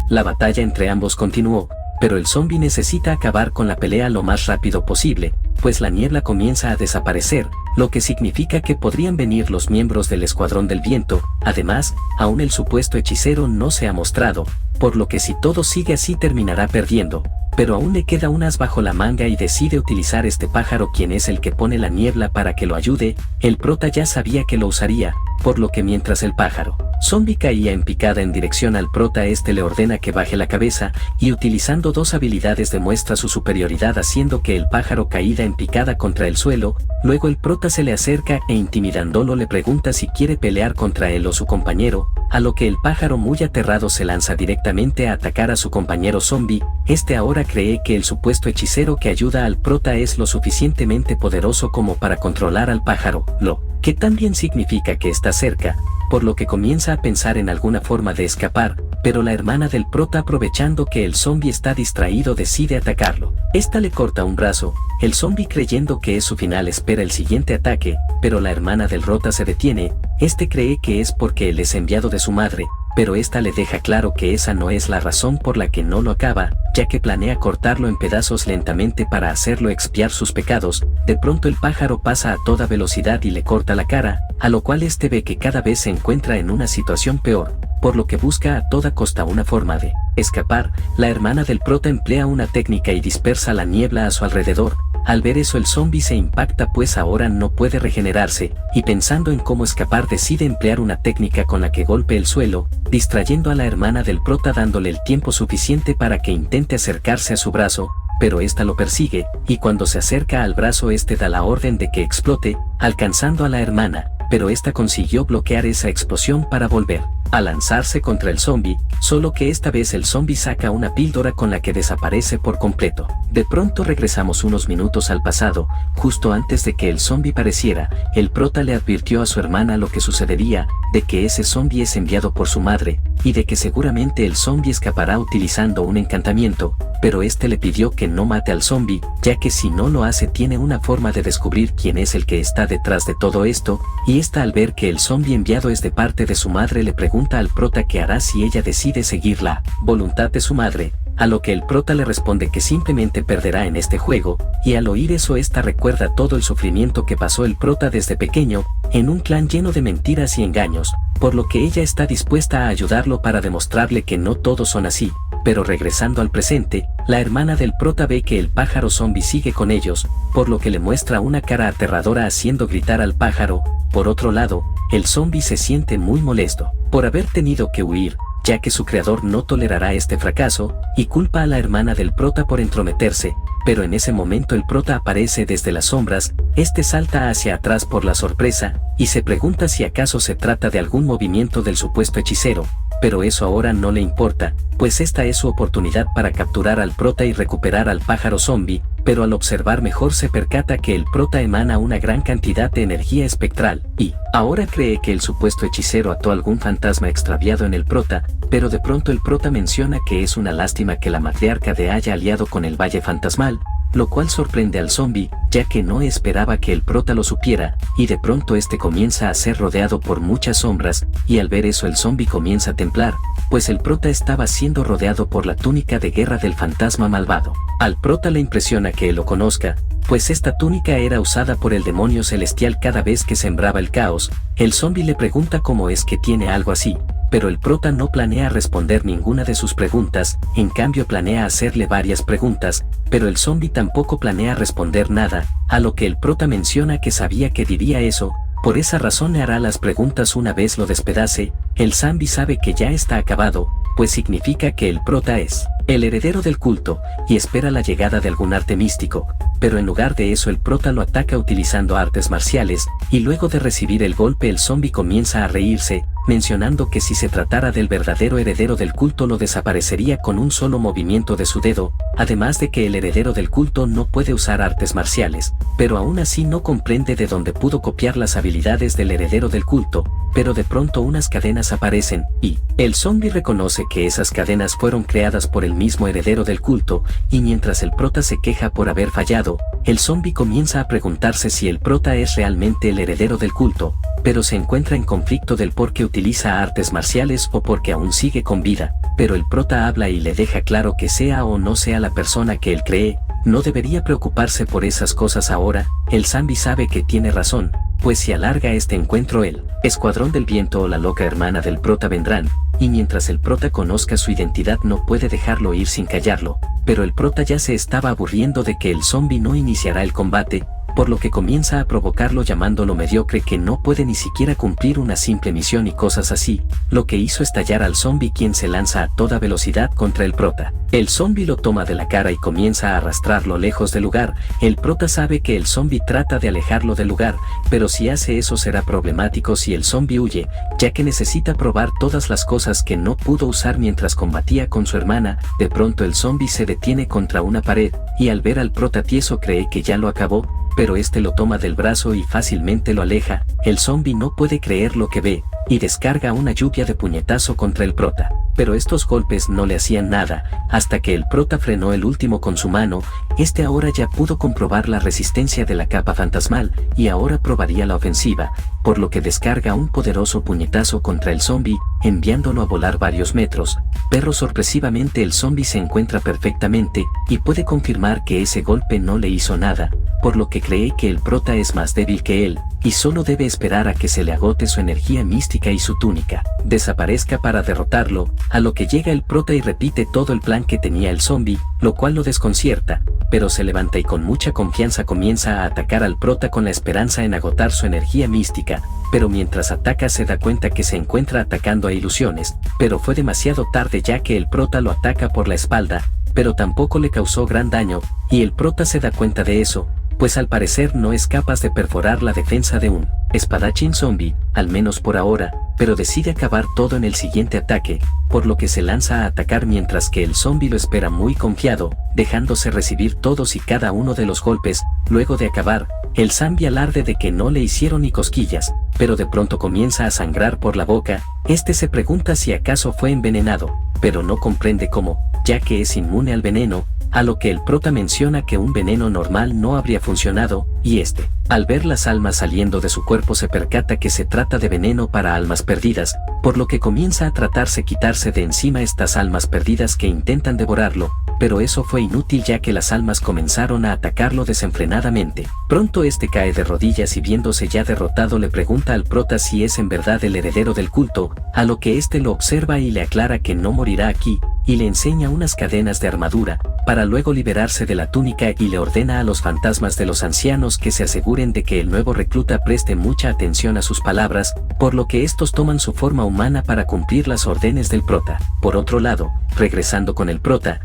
La batalla entre ambos continuó, pero el zombi necesita acabar con la pelea lo más rápido posible, pues la niebla comienza a desaparecer, lo que significa que podrían venir los miembros del Escuadrón del Viento. Además, aún el supuesto hechicero no se ha mostrado, por lo que si todo sigue así terminará perdiendo, pero aún le queda un as bajo la manga y decide utilizar este pájaro, quien es el que pone la niebla para que lo ayude. El prota ya sabía que lo usaría, por lo que mientras el pájaro zombi caía en picada en dirección al prota, este le ordena que baje la cabeza, y utilizando dos habilidades demuestra su superioridad haciendo que el pájaro caída en picada contra el suelo. Luego el prota se le acerca e intimidándolo le pregunta si quiere pelear contra él o su compañero, a lo que el pájaro muy aterrado se lanza directamente a atacar a su compañero zombi. Este ahora cree que el supuesto hechicero que ayuda al prota es lo suficientemente poderoso como para controlar al pájaro, lo que también significa que está cerca, por lo que comienza a pensar en alguna forma de escapar, pero la hermana del prota, aprovechando que el zombi está distraído, decide atacarlo. Esta le corta un brazo. El zombi, creyendo que es su final, espera el siguiente ataque, pero la hermana del prota se detiene. Este cree que es porque él es enviado de su madre, pero esta le deja claro que esa no es la razón por la que no lo acaba, ya que planea cortarlo en pedazos lentamente para hacerlo expiar sus pecados. De pronto el pájaro pasa a toda velocidad y le corta la cara, a lo cual este ve que cada vez se encuentra en una situación peor, por lo que busca a toda costa una forma de escapar. La hermana del prota emplea una técnica y dispersa la niebla a su alrededor. Al ver eso el zombi se impacta, pues ahora no puede regenerarse, y pensando en cómo escapar decide emplear una técnica con la que golpea el suelo, distrayendo a la hermana del prota dándole el tiempo suficiente para que intente acercarse a su brazo, pero esta lo persigue, y cuando se acerca al brazo este da la orden de que explote, alcanzando a la hermana. pero esta consiguió bloquear esa explosión para volver a lanzarse contra el zombi, solo que esta vez el zombi saca una píldora con la que desaparece por completo. De pronto regresamos unos minutos al pasado, justo antes de que el zombi pareciera, el prota le advirtió a su hermana lo que sucedería, de que ese zombi es enviado por su madre, y de que seguramente el zombi escapará utilizando un encantamiento, pero este le pidió que no mate al zombi, ya que si no lo hace tiene una forma de descubrir quién es el que está detrás de todo esto, y esta al ver que el zombi enviado es de parte de su madre le pregunta al prota qué hará si ella decide seguir la voluntad de su madre, a lo que el prota le responde que simplemente perderá en este juego, y al oír eso esta recuerda todo el sufrimiento que pasó el prota desde pequeño, en un clan lleno de mentiras y engaños, por lo que ella está dispuesta a ayudarlo para demostrarle que no todos son así. Pero regresando al presente, la hermana del prota ve que el pájaro zombi sigue con ellos, por lo que le muestra una cara aterradora haciendo gritar al pájaro. Por otro lado, el zombi se siente muy molesto por haber tenido que huir, ya que su creador no tolerará este fracaso, y culpa a la hermana del prota por entrometerse, pero en ese momento el prota aparece desde las sombras, este salta hacia atrás por la sorpresa, y se pregunta si acaso se trata de algún movimiento del supuesto hechicero, pero eso ahora no le importa, pues esta es su oportunidad para capturar al prota y recuperar al pájaro zombi, pero al observar mejor se percata que el prota emana una gran cantidad de energía espectral, y ahora cree que el supuesto hechicero ató algún fantasma extraviado en el prota, pero de pronto el prota menciona que es una lástima que la matriarca de haya aliado con el Valle Fantasmal, lo cual sorprende al zombi, ya que no esperaba que el prota lo supiera, y de pronto este comienza a ser rodeado por muchas sombras, y al ver eso el zombi comienza a temblar, pues el prota estaba siendo rodeado por la túnica de guerra del fantasma malvado. Al prota le impresiona que él lo conozca, pues esta túnica era usada por el demonio celestial cada vez que sembraba el caos. El zombi le pregunta cómo es que tiene algo así, pero el prota no planea responder ninguna de sus preguntas, en cambio planea hacerle varias preguntas, pero el zombi tampoco planea responder nada, a lo que el prota menciona que sabía que diría eso, por esa razón le hará las preguntas una vez lo despedace. El zombi sabe que ya está acabado, pues significa que el prota es el heredero del culto, y espera la llegada de algún arte místico, pero en lugar de eso el prota lo ataca utilizando artes marciales, y luego de recibir el golpe el zombi comienza a reírse, mencionando que si se tratara del verdadero heredero del culto lo desaparecería con un solo movimiento de su dedo, además de que el heredero del culto no puede usar artes marciales, pero aún así no comprende de dónde pudo copiar las habilidades del heredero del culto, pero de pronto unas cadenas aparecen, y el zombi reconoce que esas cadenas fueron creadas por el mismo heredero del culto, y mientras el prota se queja por haber fallado, el zombi comienza a preguntarse si el prota es realmente el heredero del culto, pero se encuentra en conflicto del por qué utiliza artes marciales o porque aún sigue con vida, pero el prota habla y le deja claro que sea o no sea la persona que él cree, no debería preocuparse por esas cosas ahora. El zombi sabe que tiene razón, pues si alarga este encuentro el escuadrón del viento o la loca hermana del prota vendrán, y mientras el prota conozca su identidad no puede dejarlo ir sin callarlo, pero el prota ya se estaba aburriendo de que el zombi no iniciará el combate, por lo que comienza a provocarlo llamándolo mediocre que no puede ni siquiera cumplir una simple misión y cosas así, lo que hizo estallar al zombi quien se lanza a toda velocidad contra el prota. El zombi lo toma de la cara y comienza a arrastrarlo lejos del lugar. El prota sabe que el zombi trata de alejarlo del lugar, pero si hace eso será problemático si el zombi huye, ya que necesita probar todas las cosas que no pudo usar mientras combatía con su hermana. De pronto el zombi se detiene contra una pared, y al ver al prota tieso cree que ya lo acabó, pero este lo toma del brazo y fácilmente lo aleja. El zombi no puede creer lo que ve, y descarga una lluvia de puñetazo contra el prota, pero estos golpes no le hacían nada, hasta que el prota frenó el último con su mano. Este ahora ya pudo comprobar la resistencia de la capa fantasmal, y ahora probaría la ofensiva, por lo que descarga un poderoso puñetazo contra el zombi, enviándolo a volar varios metros, pero sorpresivamente el zombi se encuentra perfectamente, y puede confirmar que ese golpe no le hizo nada, por lo que cree que el prota es más débil que él, y solo debe esperar a que se le agote su energía mística y su túnica desaparezca para derrotarlo, a lo que llega el prota y repite todo el plan que tenía el zombi, lo cual lo desconcierta, pero se levanta y con mucha confianza comienza a atacar al prota con la esperanza en agotar su energía mística, pero mientras ataca se da cuenta que se encuentra atacando a ilusiones, pero fue demasiado tarde ya que el prota lo ataca por la espalda, pero tampoco le causó gran daño, y el prota se da cuenta de eso, pues al parecer no es capaz de perforar la defensa de un espadachín zombie, al menos por ahora, pero decide acabar todo en el siguiente ataque, por lo que se lanza a atacar mientras que el zombie lo espera muy confiado, dejándose recibir todos y cada uno de los golpes. Luego de acabar, el zombie alarde de que no le hicieron ni cosquillas, pero de pronto comienza a sangrar por la boca. Este se pregunta si acaso fue envenenado, pero no comprende cómo, ya que es inmune al veneno, a lo que el prota menciona que un veneno normal no habría funcionado, y al ver las almas saliendo de su cuerpo se percata que se trata de veneno para almas perdidas, por lo que comienza a tratarse quitarse de encima estas almas perdidas que intentan devorarlo, pero eso fue inútil ya que las almas comenzaron a atacarlo desenfrenadamente. Pronto cae de rodillas y viéndose ya derrotado le pregunta al prota si es en verdad el heredero del culto, a lo que lo observa y le aclara que no morirá aquí, y le enseña unas cadenas de armadura, para luego liberarse de la túnica y le ordena a los fantasmas de los ancianos que se aseguren de que el nuevo recluta preste mucha atención a sus palabras, por lo que estos toman su forma humana para cumplir las órdenes del prota. Por otro lado, regresando con el prota,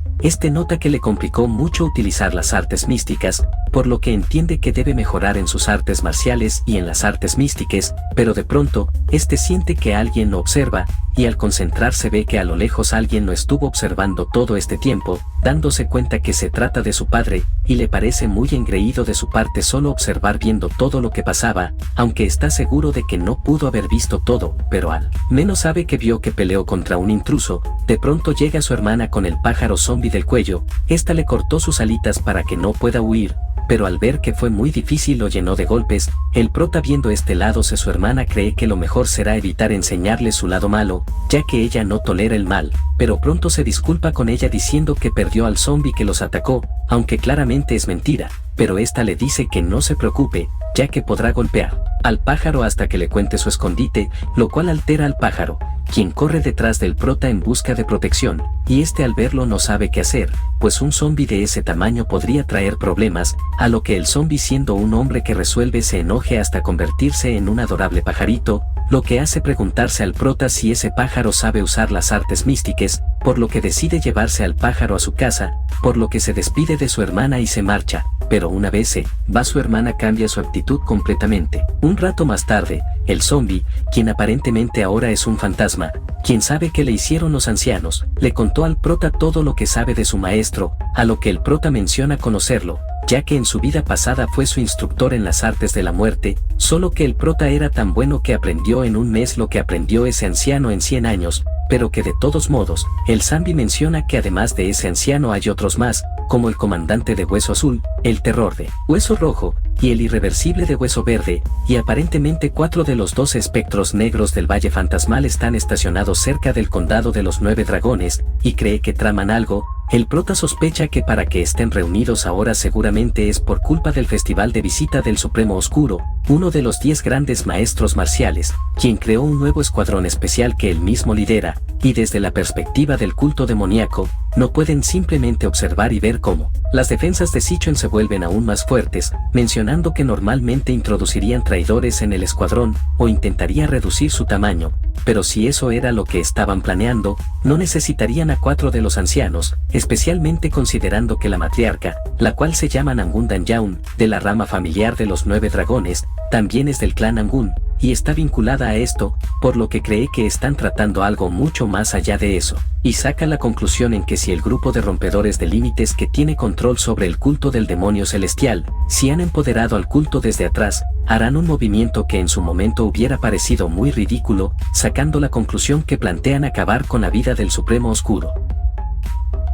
nota que le complicó mucho utilizar las artes místicas, por lo que entiende que debe mejorar en sus artes marciales y en las artes místicas, pero de pronto, siente que alguien lo observa, y al concentrarse ve que a lo lejos alguien lo estuvo observando todo este tiempo, dándose cuenta que se trata de su padre, y le parece muy engreído de su parte solo observar viendo todo lo que pasaba, aunque está seguro de que no pudo haber visto todo, pero al menos sabe que vio que peleó contra un intruso. De pronto llega su hermana con el pájaro zombie del cuello. Le cortó sus alitas para que no pueda huir, pero al ver que fue muy difícil lo llenó de golpes. El prota viendo lado su hermana cree que lo mejor será evitar enseñarle su lado malo, ya que ella no tolera el mal, pero pronto se disculpa con ella diciendo que perdió al zombie que los atacó, aunque claramente es mentira, pero le dice que no se preocupe, ya que podrá golpear al pájaro hasta que le cuente su escondite, lo cual altera al pájaro, quien corre detrás del prota en busca de protección, y al verlo no sabe qué hacer, pues un zombie de ese tamaño podría traer problemas, a lo que el zombie siendo un hombre que resuelve se enoje hasta convertirse en un adorable pajarito, lo que hace preguntarse al prota si ese pájaro sabe usar las artes místicas, por lo que decide llevarse al pájaro a su casa, por lo que se despide de su hermana y se marcha, pero una vez va su hermana cambia su actitud completamente. Un rato más tarde, el zombie, quien aparentemente ahora es un fantasma, quien sabe que le hicieron los ancianos, le contó al prota todo lo que sabe de su maestro, a lo que el prota menciona conocerlo, ya que en su vida pasada fue su instructor en las artes de la muerte, solo que el prota era tan bueno que aprendió en un mes lo que aprendió ese anciano en 100 años, pero que de todos modos, el zombie menciona que además de ese anciano hay otros más, como el comandante de Hueso Azul, el terror de Hueso Rojo, y el irreversible de Hueso Verde, y aparentemente 4 de los 12 espectros negros del Valle Fantasmal están estacionados cerca del condado de los 9 dragones, y cree que traman algo. El prota sospecha que para que estén reunidos ahora seguramente es por culpa del festival de visita del Supremo Oscuro, uno de los 10 grandes maestros marciales, quien creó un nuevo escuadrón especial que él mismo lidera, y desde la perspectiva del culto demoníaco, no pueden simplemente observar y ver cómo las defensas de Sichuan se vuelven aún más fuertes, mencionando que normalmente introducirían traidores en el escuadrón, o intentaría reducir su tamaño, pero si eso era lo que estaban planeando, no necesitarían a 4 de los ancianos, especialmente considerando que la matriarca, la cual se llama Nangun Danyaun, de la rama familiar de los 9 dragones, también es del clan Nangun, y está vinculada a esto, por lo que cree que están tratando algo mucho más allá de eso, y saca la conclusión en que si el grupo de rompedores de límites que tiene control sobre el culto del demonio celestial, si han empoderado al culto desde atrás, harán un movimiento que en su momento hubiera parecido muy ridículo, sacando la conclusión que plantean acabar con la vida del Supremo Oscuro.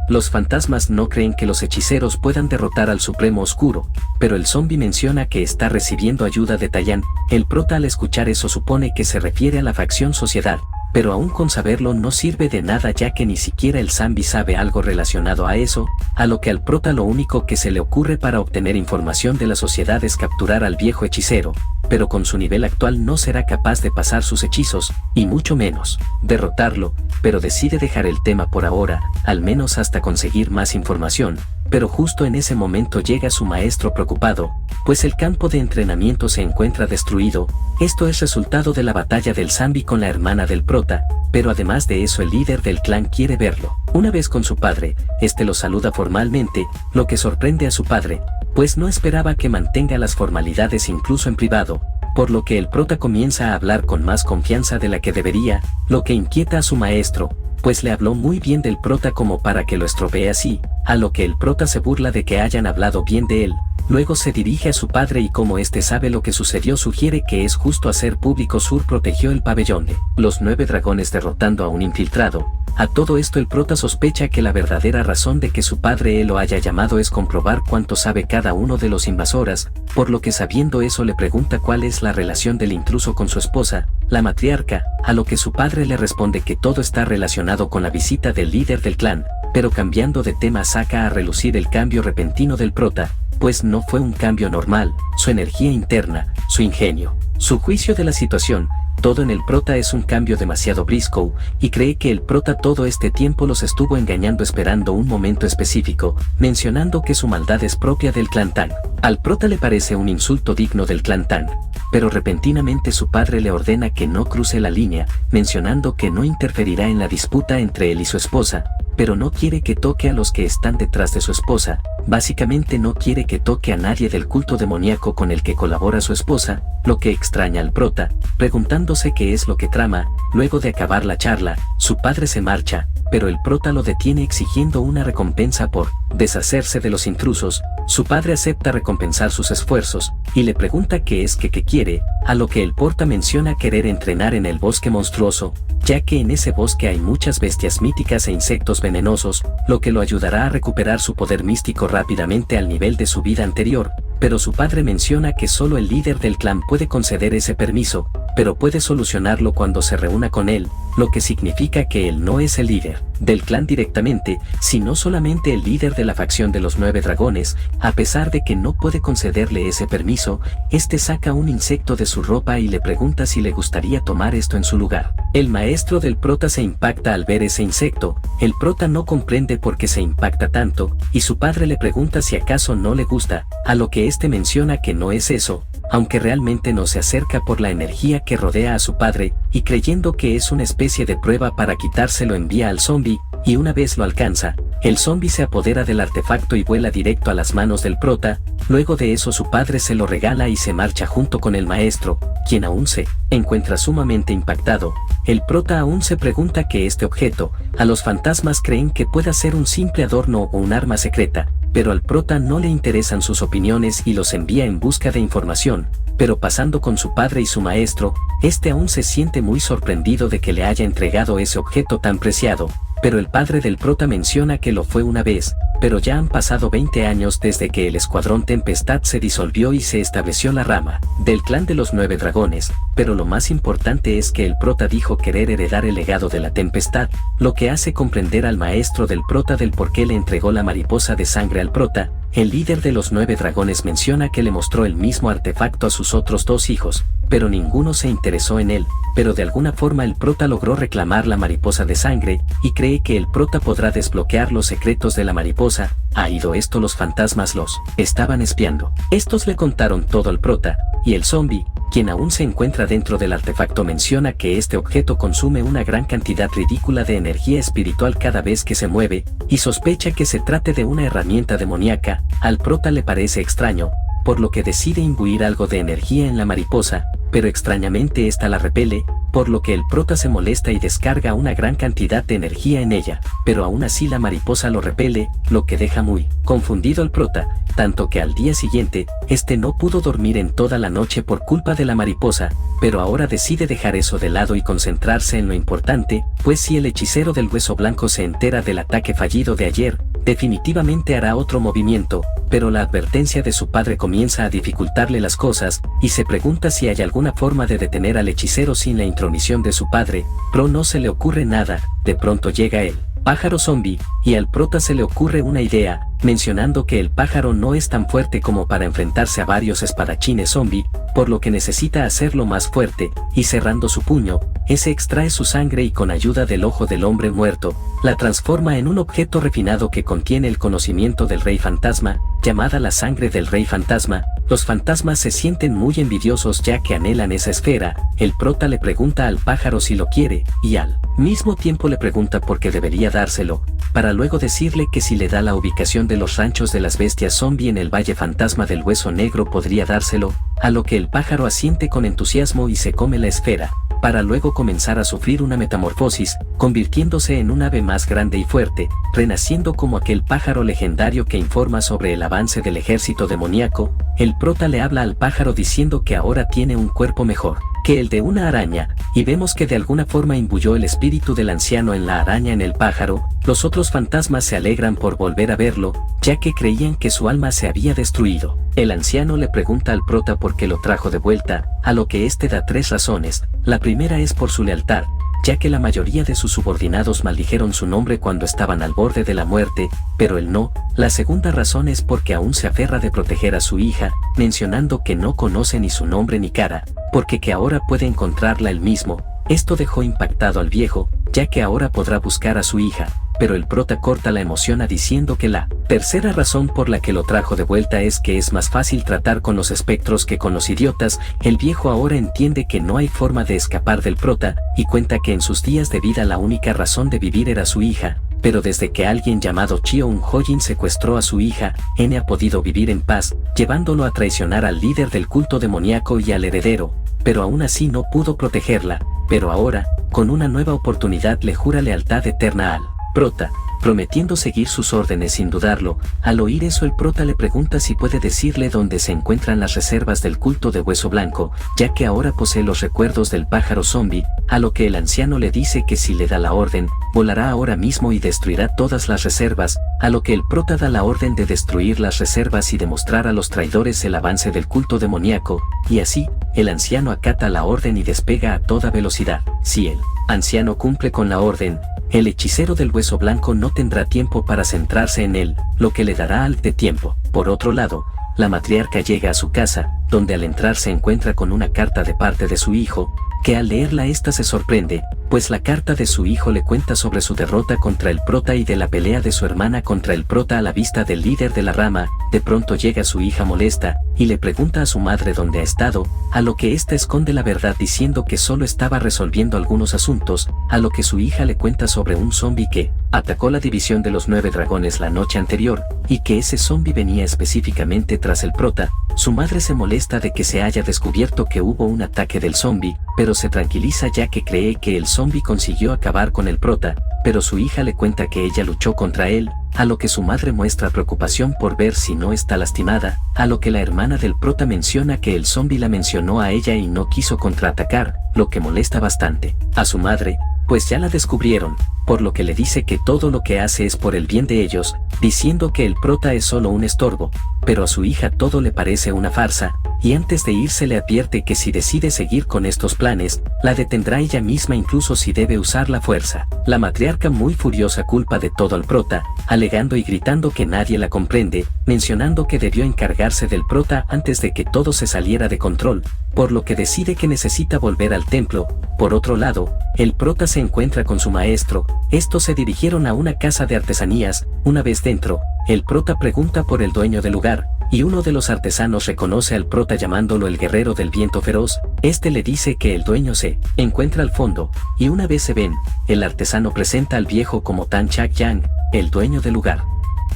Los fantasmas no creen que los hechiceros puedan derrotar al Supremo Oscuro, pero el zombie menciona que está recibiendo ayuda de Tayan. El prota al escuchar eso supone que se refiere a la facción Sociedad, pero aún con saberlo no sirve de nada ya que ni siquiera el zombie sabe algo relacionado a eso, a lo que al prota lo único que se le ocurre para obtener información de la sociedad es capturar al viejo hechicero, pero con su nivel actual no será capaz de pasar sus hechizos, y mucho menos derrotarlo, pero decide dejar el tema por ahora, al menos hasta conseguir más información. Pero justo en ese momento llega su maestro preocupado, pues el campo de entrenamiento se encuentra destruido. Esto es resultado de la batalla del zombie con la hermana del prota, pero además de eso el líder del clan quiere verlo. Una vez con su padre, lo saluda formalmente, lo que sorprende a su padre, pues no esperaba que mantenga las formalidades incluso en privado, por lo que el prota comienza a hablar con más confianza de la que debería, lo que inquieta a su maestro, pues le habló muy bien del prota como para que lo estropee así, a lo que el prota se burla de que hayan hablado bien de él. Luego se dirige a su padre y como este sabe lo que sucedió sugiere que es justo hacer público. Sur protegió el pabellón de los 9 dragones derrotando a un infiltrado. A todo esto el prota sospecha que la verdadera razón de que su padre lo haya llamado es comprobar cuánto sabe cada uno de los invasoras, por lo que sabiendo eso le pregunta cuál es la relación del intruso con su esposa, la matriarca, a lo que su padre le responde que todo está relacionado con la visita del líder del clan, pero cambiando de tema saca a relucir el cambio repentino del prota, pues no fue un cambio normal, su energía interna, su ingenio, su juicio de la situación. Todo en el prota es un cambio demasiado brusco, y cree que el prota todo este tiempo los estuvo engañando esperando un momento específico, mencionando que su maldad es propia del clan Tang. Al prota le parece un insulto digno del clan Tang, pero repentinamente su padre le ordena que no cruce la línea, mencionando que no interferirá en la disputa entre él y su esposa, pero no quiere que toque a los que están detrás de su esposa, básicamente no quiere que toque a nadie del culto demoníaco con el que colabora su esposa, lo que extraña al prota, preguntándose qué es lo que trama. Luego de acabar la charla, su padre se marcha, pero el prota lo detiene exigiendo una recompensa por deshacerse de los intrusos. Su padre acepta recompensar sus esfuerzos, y le pregunta qué es que quiere, a lo que el prota menciona querer entrenar en el bosque monstruoso, ya que en ese bosque hay muchas bestias míticas e insectos venenosos, lo que lo ayudará a recuperar su poder místico rápidamente al nivel de su vida anterior, pero su padre menciona que solo el líder del clan puede conceder ese permiso, pero puede solucionarlo cuando se reúna con él, lo que significa que él no es el líder del clan directamente, sino solamente el líder de la facción de los 9 dragones. A pesar de que no puede concederle ese permiso, este saca un insecto de su ropa y le pregunta si le gustaría tomar esto en su lugar. El maestro del prota se impacta al ver ese insecto, el prota no comprende por qué se impacta tanto, y su padre le pregunta si acaso no le gusta, a lo que este menciona que no es eso, aunque realmente no se acerca por la energía que rodea a su padre, y creyendo que es una especie de prueba para quitárselo envía al zombie, y una vez lo alcanza, el zombie se apodera del artefacto y vuela directo a las manos del prota. Luego de eso su padre se lo regala y se marcha junto con el maestro, quien aún se encuentra sumamente impactado. El prota aún se pregunta que este objeto, a los fantasmas creen que pueda ser un simple adorno o un arma secreta, pero al prota no le interesan sus opiniones y los envía en busca de información, pero pasando con su padre y su maestro, este aún se siente muy sorprendido de que le haya entregado ese objeto tan preciado, pero el padre del prota menciona que lo fue una vez, pero ya han pasado 20 años desde que el escuadrón Tempestad se disolvió y se estableció la rama del clan de los 9 dragones, pero lo más importante es que el prota dijo querer heredar el legado de la Tempestad, lo que hace comprender al maestro del prota del por qué le entregó la mariposa de sangre al prota. El líder de los 9 dragones menciona que le mostró el mismo artefacto a sus otros 2 hijos, pero ninguno se interesó en él, pero de alguna forma el prota logró reclamar la mariposa de sangre, y cree que el prota podrá desbloquear los secretos de la mariposa. Ha ido esto, los fantasmas los estaban espiando. Estos le contaron todo al prota, y el zombie, quien aún se encuentra dentro del artefacto, menciona que este objeto consume una gran cantidad ridícula de energía espiritual cada vez que se mueve, y sospecha que se trate de una herramienta demoníaca. Al prota le parece extraño, por lo que decide imbuir algo de energía en la mariposa, pero extrañamente esta la repele, por lo que el prota se molesta y descarga una gran cantidad de energía en ella, pero aún así la mariposa lo repele, lo que deja muy confundido al prota, tanto que al día siguiente, este no pudo dormir en toda la noche por culpa de la mariposa, pero ahora decide dejar eso de lado y concentrarse en lo importante, pues si el hechicero del hueso blanco se entera del ataque fallido de ayer, definitivamente hará otro movimiento, pero la advertencia de su padre comienza a dificultarle las cosas, y se pregunta si hay alguna forma de detener al hechicero sin la intromisión de su padre, pero no se le ocurre nada. De pronto llega el pájaro zombie, y al prota se le ocurre una idea, mencionando que el pájaro no es tan fuerte como para enfrentarse a varios espadachines zombie, por lo que necesita hacerlo más fuerte, y cerrando su puño, ese extrae su sangre y con ayuda del ojo del hombre muerto, la transforma en un objeto refinado que contiene el conocimiento del rey fantasma, llamada la sangre del rey fantasma, Los fantasmas se sienten muy envidiosos ya que anhelan esa esfera. El prota le pregunta al pájaro si lo quiere, y al mismo tiempo le pregunta por qué debería dárselo, para luego decirle que si le da la ubicación de los ranchos de las bestias zombie en el Valle Fantasma del Hueso Negro podría dárselo, a lo que el pájaro asiente con entusiasmo y se come la esfera, para luego comenzar a sufrir una metamorfosis, convirtiéndose en un ave más grande y fuerte, renaciendo como aquel pájaro legendario que informa sobre el avance del ejército demoníaco. El prota le habla al pájaro diciendo que ahora tiene un cuerpo mejor que el de una araña, y vemos que de alguna forma imbuyó el espíritu del anciano en la araña en el pájaro. Los otros fantasmas se alegran por volver a verlo, ya que creían que su alma se había destruido. El anciano le pregunta al prota por qué lo trajo de vuelta, a lo que este da 3 razones. La primera es por su lealtad, ya que la mayoría de sus subordinados maldijeron su nombre cuando estaban al borde de la muerte, pero él no. La segunda razón es porque aún se aferra de proteger a su hija, mencionando que no conoce ni su nombre ni cara, porque que ahora puede encontrarla él mismo. Esto dejó impactado al viejo, ya que ahora podrá buscar a su hija, pero el prota corta la emoción diciendo que la tercera razón por la que lo trajo de vuelta es que es más fácil tratar con los espectros que con los idiotas. El viejo ahora entiende que no hay forma de escapar del prota, y cuenta que en sus días de vida la única razón de vivir era su hija, pero desde que alguien llamado Chio Hojin secuestró a su hija, N ha podido vivir en paz, llevándolo a traicionar al líder del culto demoníaco y al heredero, pero aún así no pudo protegerla. Pero ahora, con una nueva oportunidad, le jura lealtad eterna al prota, prometiendo seguir sus órdenes sin dudarlo. Al oír eso, el prota le pregunta si puede decirle dónde se encuentran las reservas del culto de Hueso Blanco, ya que ahora posee los recuerdos del pájaro zombie, a lo que el anciano le dice que si le da la orden, volará ahora mismo y destruirá todas las reservas, a lo que el prota da la orden de destruir las reservas y demostrar a los traidores el avance del culto demoníaco, y así, el anciano acata la orden y despega a toda velocidad. Si el anciano cumple con la orden, el hechicero del Hueso Blanco no tendrá tiempo para centrarse en él, lo que le dará algo de tiempo. Por otro lado, la matriarca llega a su casa, donde al entrar se encuentra con una carta de parte de su hijo, que al leerla esta se sorprende, pues la carta de su hijo le cuenta sobre su derrota contra el prota y de la pelea de su hermana contra el prota a la vista del líder de la rama. De pronto llega su hija molesta, y le pregunta a su madre dónde ha estado, a lo que ésta esconde la verdad diciendo que solo estaba resolviendo algunos asuntos, a lo que su hija le cuenta sobre un zombi que atacó la división de los 9 dragones la noche anterior, y que ese zombi venía específicamente tras el prota. Su madre se molesta de que se haya descubierto que hubo un ataque del zombi, pero se tranquiliza ya que cree que el zombi consiguió acabar con el prota, pero su hija le cuenta que ella luchó contra él, a lo que su madre muestra preocupación por ver si no está lastimada, a lo que la hermana del prota menciona que el zombi la mencionó a ella y no quiso contraatacar, lo que molesta bastante a su madre, pues ya la descubrieron, por lo que le dice que todo lo que hace es por el bien de ellos, diciendo que el prota es solo un estorbo, pero a su hija todo le parece una farsa, y antes de irse le advierte que si decide seguir con estos planes, la detendrá ella misma incluso si debe usar la fuerza. La matriarca muy furiosa culpa de todo al prota, alegando y gritando que nadie la comprende, mencionando que debió encargarse del prota antes de que todo se saliera de control, por lo que decide que necesita volver al templo. Por otro lado, el prota se encuentra con su maestro. Estos se dirigieron a una casa de artesanías. Una vez dentro, el prota pregunta por el dueño del lugar, y uno de los artesanos reconoce al prota llamándolo el guerrero del viento feroz. Este le dice que el dueño se encuentra al fondo, y una vez se ven, el artesano presenta al viejo como Tan Chak Yang, el dueño del lugar.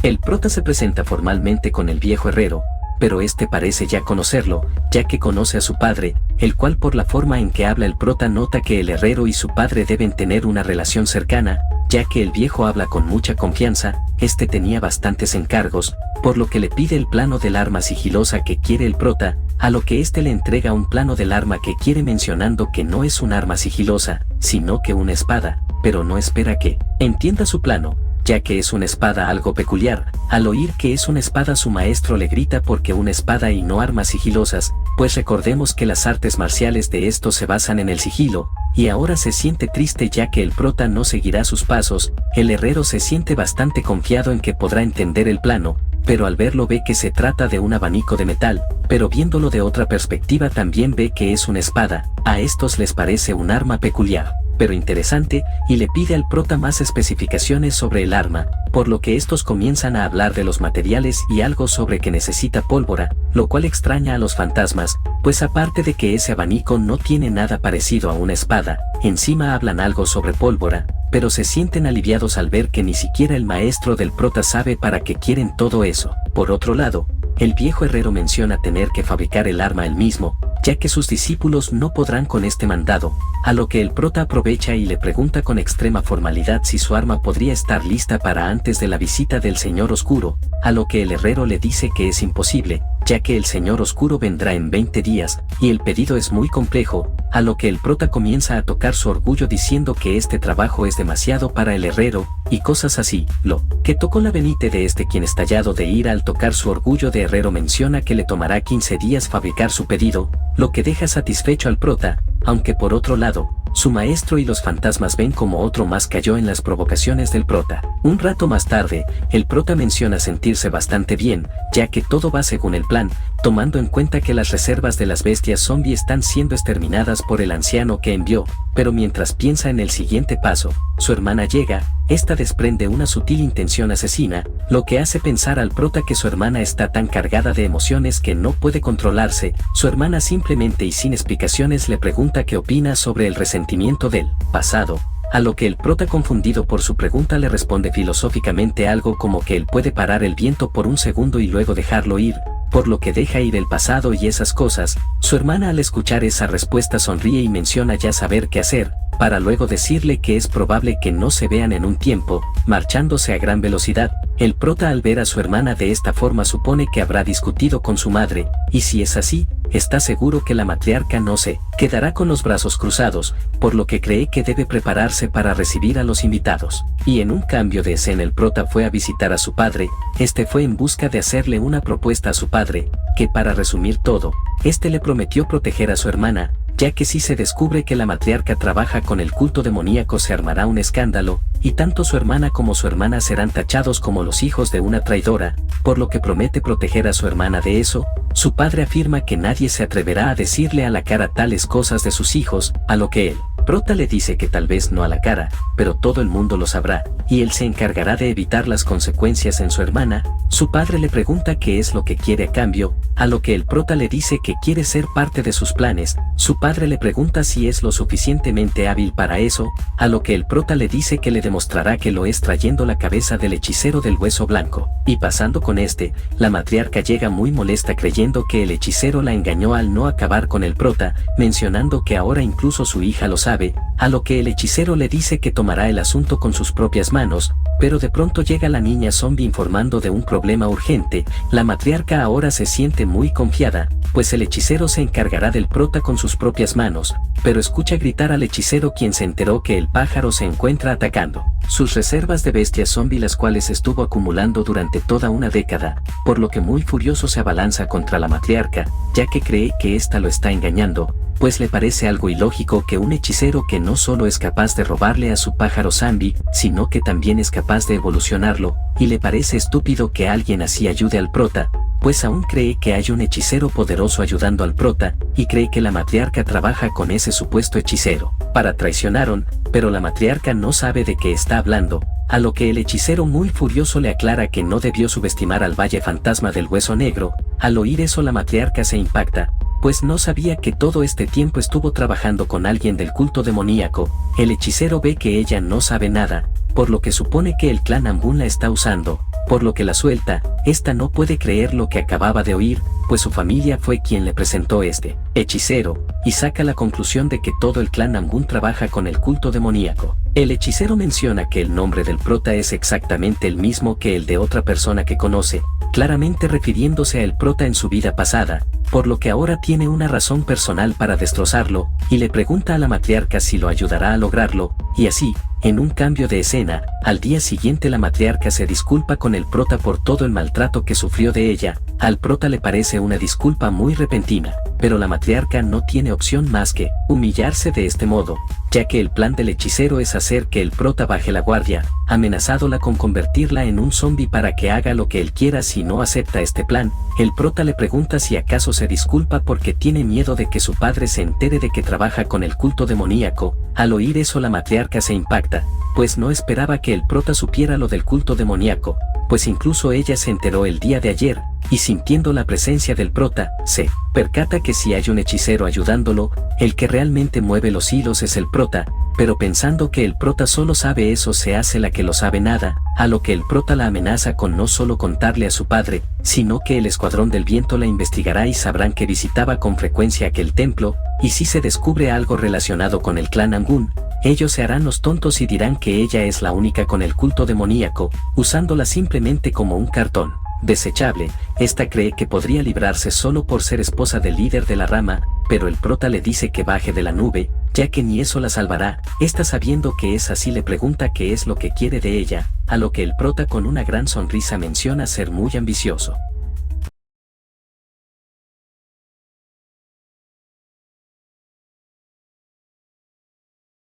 El prota se presenta formalmente con el viejo herrero, pero este parece ya conocerlo, ya que conoce a su padre, el cual por la forma en que habla el prota nota que el herrero y su padre deben tener una relación cercana, ya que el viejo habla con mucha confianza. Este tenía bastantes encargos, por lo que le pide el plano del arma sigilosa que quiere el prota, a lo que este le entrega un plano del arma que quiere mencionando que no es un arma sigilosa, sino que una espada, pero no espera que entienda su plano, ya que es una espada algo peculiar. Al oír que es una espada su maestro le grita porque una espada y no armas sigilosas, pues recordemos que las artes marciales de estos se basan en el sigilo, y ahora se siente triste ya que el prota no seguirá sus pasos. El herrero se siente bastante confiado en que podrá entender el plano, pero al verlo ve que se trata de un abanico de metal, pero viéndolo de otra perspectiva también ve que es una espada. A estos les parece un arma peculiar, pero interesante, y le pide al prota más especificaciones sobre el arma, por lo que estos comienzan a hablar de los materiales y algo sobre que necesita pólvora, lo cual extraña a los fantasmas, pues aparte de que ese abanico no tiene nada parecido a una espada, encima hablan algo sobre pólvora, pero se sienten aliviados al ver que ni siquiera el maestro del prota sabe para qué quieren todo eso. Por otro lado, el viejo herrero menciona tener que fabricar el arma él mismo, ya que sus discípulos no podrán con este mandado, a lo que el prota aprovecha y le pregunta con extrema formalidad si su arma podría estar lista para antes de la visita del Señor Oscuro, a lo que el herrero le dice que es imposible, ya que el Señor Oscuro vendrá en 20 días, y el pedido es muy complejo, a lo que el prota comienza a tocar su orgullo diciendo que este trabajo es demasiado para el herrero, y cosas así. Lo que tocó la venite de este, quien estallado de ira al tocar su orgullo de herrero, menciona que le tomará 15 días fabricar su pedido, lo que deja satisfecho al prota, aunque por otro lado, su maestro y los fantasmas ven como otro más cayó en las provocaciones del prota. Un rato más tarde, el prota menciona sentirse bastante bien, ya que todo va según el plan, tomando en cuenta que las reservas de las bestias zombie están siendo exterminadas por el anciano que envió, pero mientras piensa en el siguiente paso, su hermana llega, esta desprende una sutil intención asesina, lo que hace pensar al prota que su hermana está tan cargada de emociones que no puede controlarse. Su hermana simplemente y sin explicaciones le pregunta qué opina sobre el resentimiento del pasado, a lo que el prota, confundido por su pregunta, le responde filosóficamente algo como que él puede parar el viento por un segundo y luego dejarlo ir, por lo que deja ir el pasado y esas cosas. Su hermana, al escuchar esa respuesta, sonríe y menciona ya saber qué hacer, para luego decirle que es probable que no se vean en un tiempo, marchándose a gran velocidad. El prota, al ver a su hermana de esta forma, supone que habrá discutido con su madre, y si es así, está seguro que la matriarca no se quedará con los brazos cruzados, por lo que cree que debe prepararse para recibir a los invitados. Y en un cambio de escena, el prota fue a visitar a su padre. Este fue en busca de hacerle una propuesta a su padre, que, para resumir todo, este le prometió proteger a su hermana, ya que si se descubre que la matriarca trabaja con el culto demoníaco se armará un escándalo, y tanto su hermana como su hermana serán tachados como los hijos de una traidora, por lo que promete proteger a su hermana de eso. Su padre afirma que nadie se atreverá a decirle a la cara tales cosas de sus hijos, a lo que él, prota, le dice que tal vez no a la cara, pero todo el mundo lo sabrá, y él se encargará de evitar las consecuencias en su hermana. Su padre le pregunta qué es lo que quiere a cambio, a lo que el prota le dice que quiere ser parte de sus planes. Su padre le pregunta si es lo suficientemente hábil para eso, a lo que el prota le dice que le demostrará que lo es trayendo la cabeza del hechicero del hueso blanco. Y pasando con este, la matriarca llega muy molesta creyendo que el hechicero la engañó al no acabar con el prota, mencionando que ahora incluso su hija lo sabe, a lo que el hechicero le dice que tomará el asunto con sus propias manos, pero de pronto llega la niña zombie informando de un problema urgente. La matriarca ahora se siente muy confiada, pues el hechicero se encargará del prota con sus propias manos, pero escucha gritar al hechicero, quien se enteró que el pájaro se encuentra atacando sus reservas de bestias zombie, las cuales estuvo acumulando durante toda una década, por lo que muy furioso se abalanza contra la matriarca, ya que cree que ésta lo está engañando, pues le parece algo ilógico que un hechicero que no solo es capaz de robarle a su pájaro zombie, sino que también es capaz de evolucionarlo, y le parece estúpido que alguien así ayude al prota, pues aún cree que hay un hechicero poderoso ayudando al prota, y cree que la matriarca trabaja con ese supuesto hechicero. Para traicionaron, pero la matriarca no sabe de qué está hablando, a lo que el hechicero, muy furioso, le aclara que no debió subestimar al Valle Fantasma del Hueso Negro. Al oír eso, la matriarca se impacta, pues no sabía que todo este tiempo estuvo trabajando con alguien del culto demoníaco. El hechicero ve que ella no sabe nada, por lo que supone que el clan Ambun la está usando, por lo que la suelta. Esta no puede creer lo que acababa de oír, pues su familia fue quien le presentó este hechicero, y saca la conclusión de que todo el clan Ambun trabaja con el culto demoníaco. El hechicero menciona que el nombre del prota es exactamente el mismo que el de otra persona que conoce, claramente refiriéndose a el prota en su vida pasada, por lo que ahora tiene una razón personal para destrozarlo, y le pregunta a la matriarca si lo ayudará a lograrlo, y así, en un cambio de escena, al día siguiente la matriarca se disculpa con el prota por todo el maltrato que sufrió de ella. Al prota le parece una disculpa muy repentina, pero la matriarca no tiene opción más que humillarse de este modo, ya que el plan del hechicero es hacer que el prota baje la guardia, amenazándola con convertirla en un zombie para que haga lo que él quiera si no acepta este plan. El prota le pregunta si acaso se disculpa porque tiene miedo de que su padre se entere de que trabaja con el culto demoníaco. Al oír eso, la matriarca matriarca se impacta, pues no esperaba que el prota supiera lo del culto demoníaco, pues incluso ella se enteró el día de ayer, y sintiendo la presencia del prota, se percata que si hay un hechicero ayudándolo, el que realmente mueve los hilos es el prota, pero pensando que el prota solo sabe eso se hace la que lo sabe nada, a lo que el prota la amenaza con no solo contarle a su padre, sino que el escuadrón del viento la investigará y sabrán que visitaba con frecuencia aquel templo, y si se descubre algo relacionado con el clan Angun, ellos se harán los tontos y dirán que ella es la única con el culto demoníaco, usándola simplemente como un cartón desechable. Esta cree que podría librarse solo por ser esposa del líder de la rama, pero el prota le dice que baje de la nube, ya que ni eso la salvará. Esta, sabiendo que es así, le pregunta qué es lo que quiere de ella, a lo que el prota con una gran sonrisa menciona ser muy ambicioso.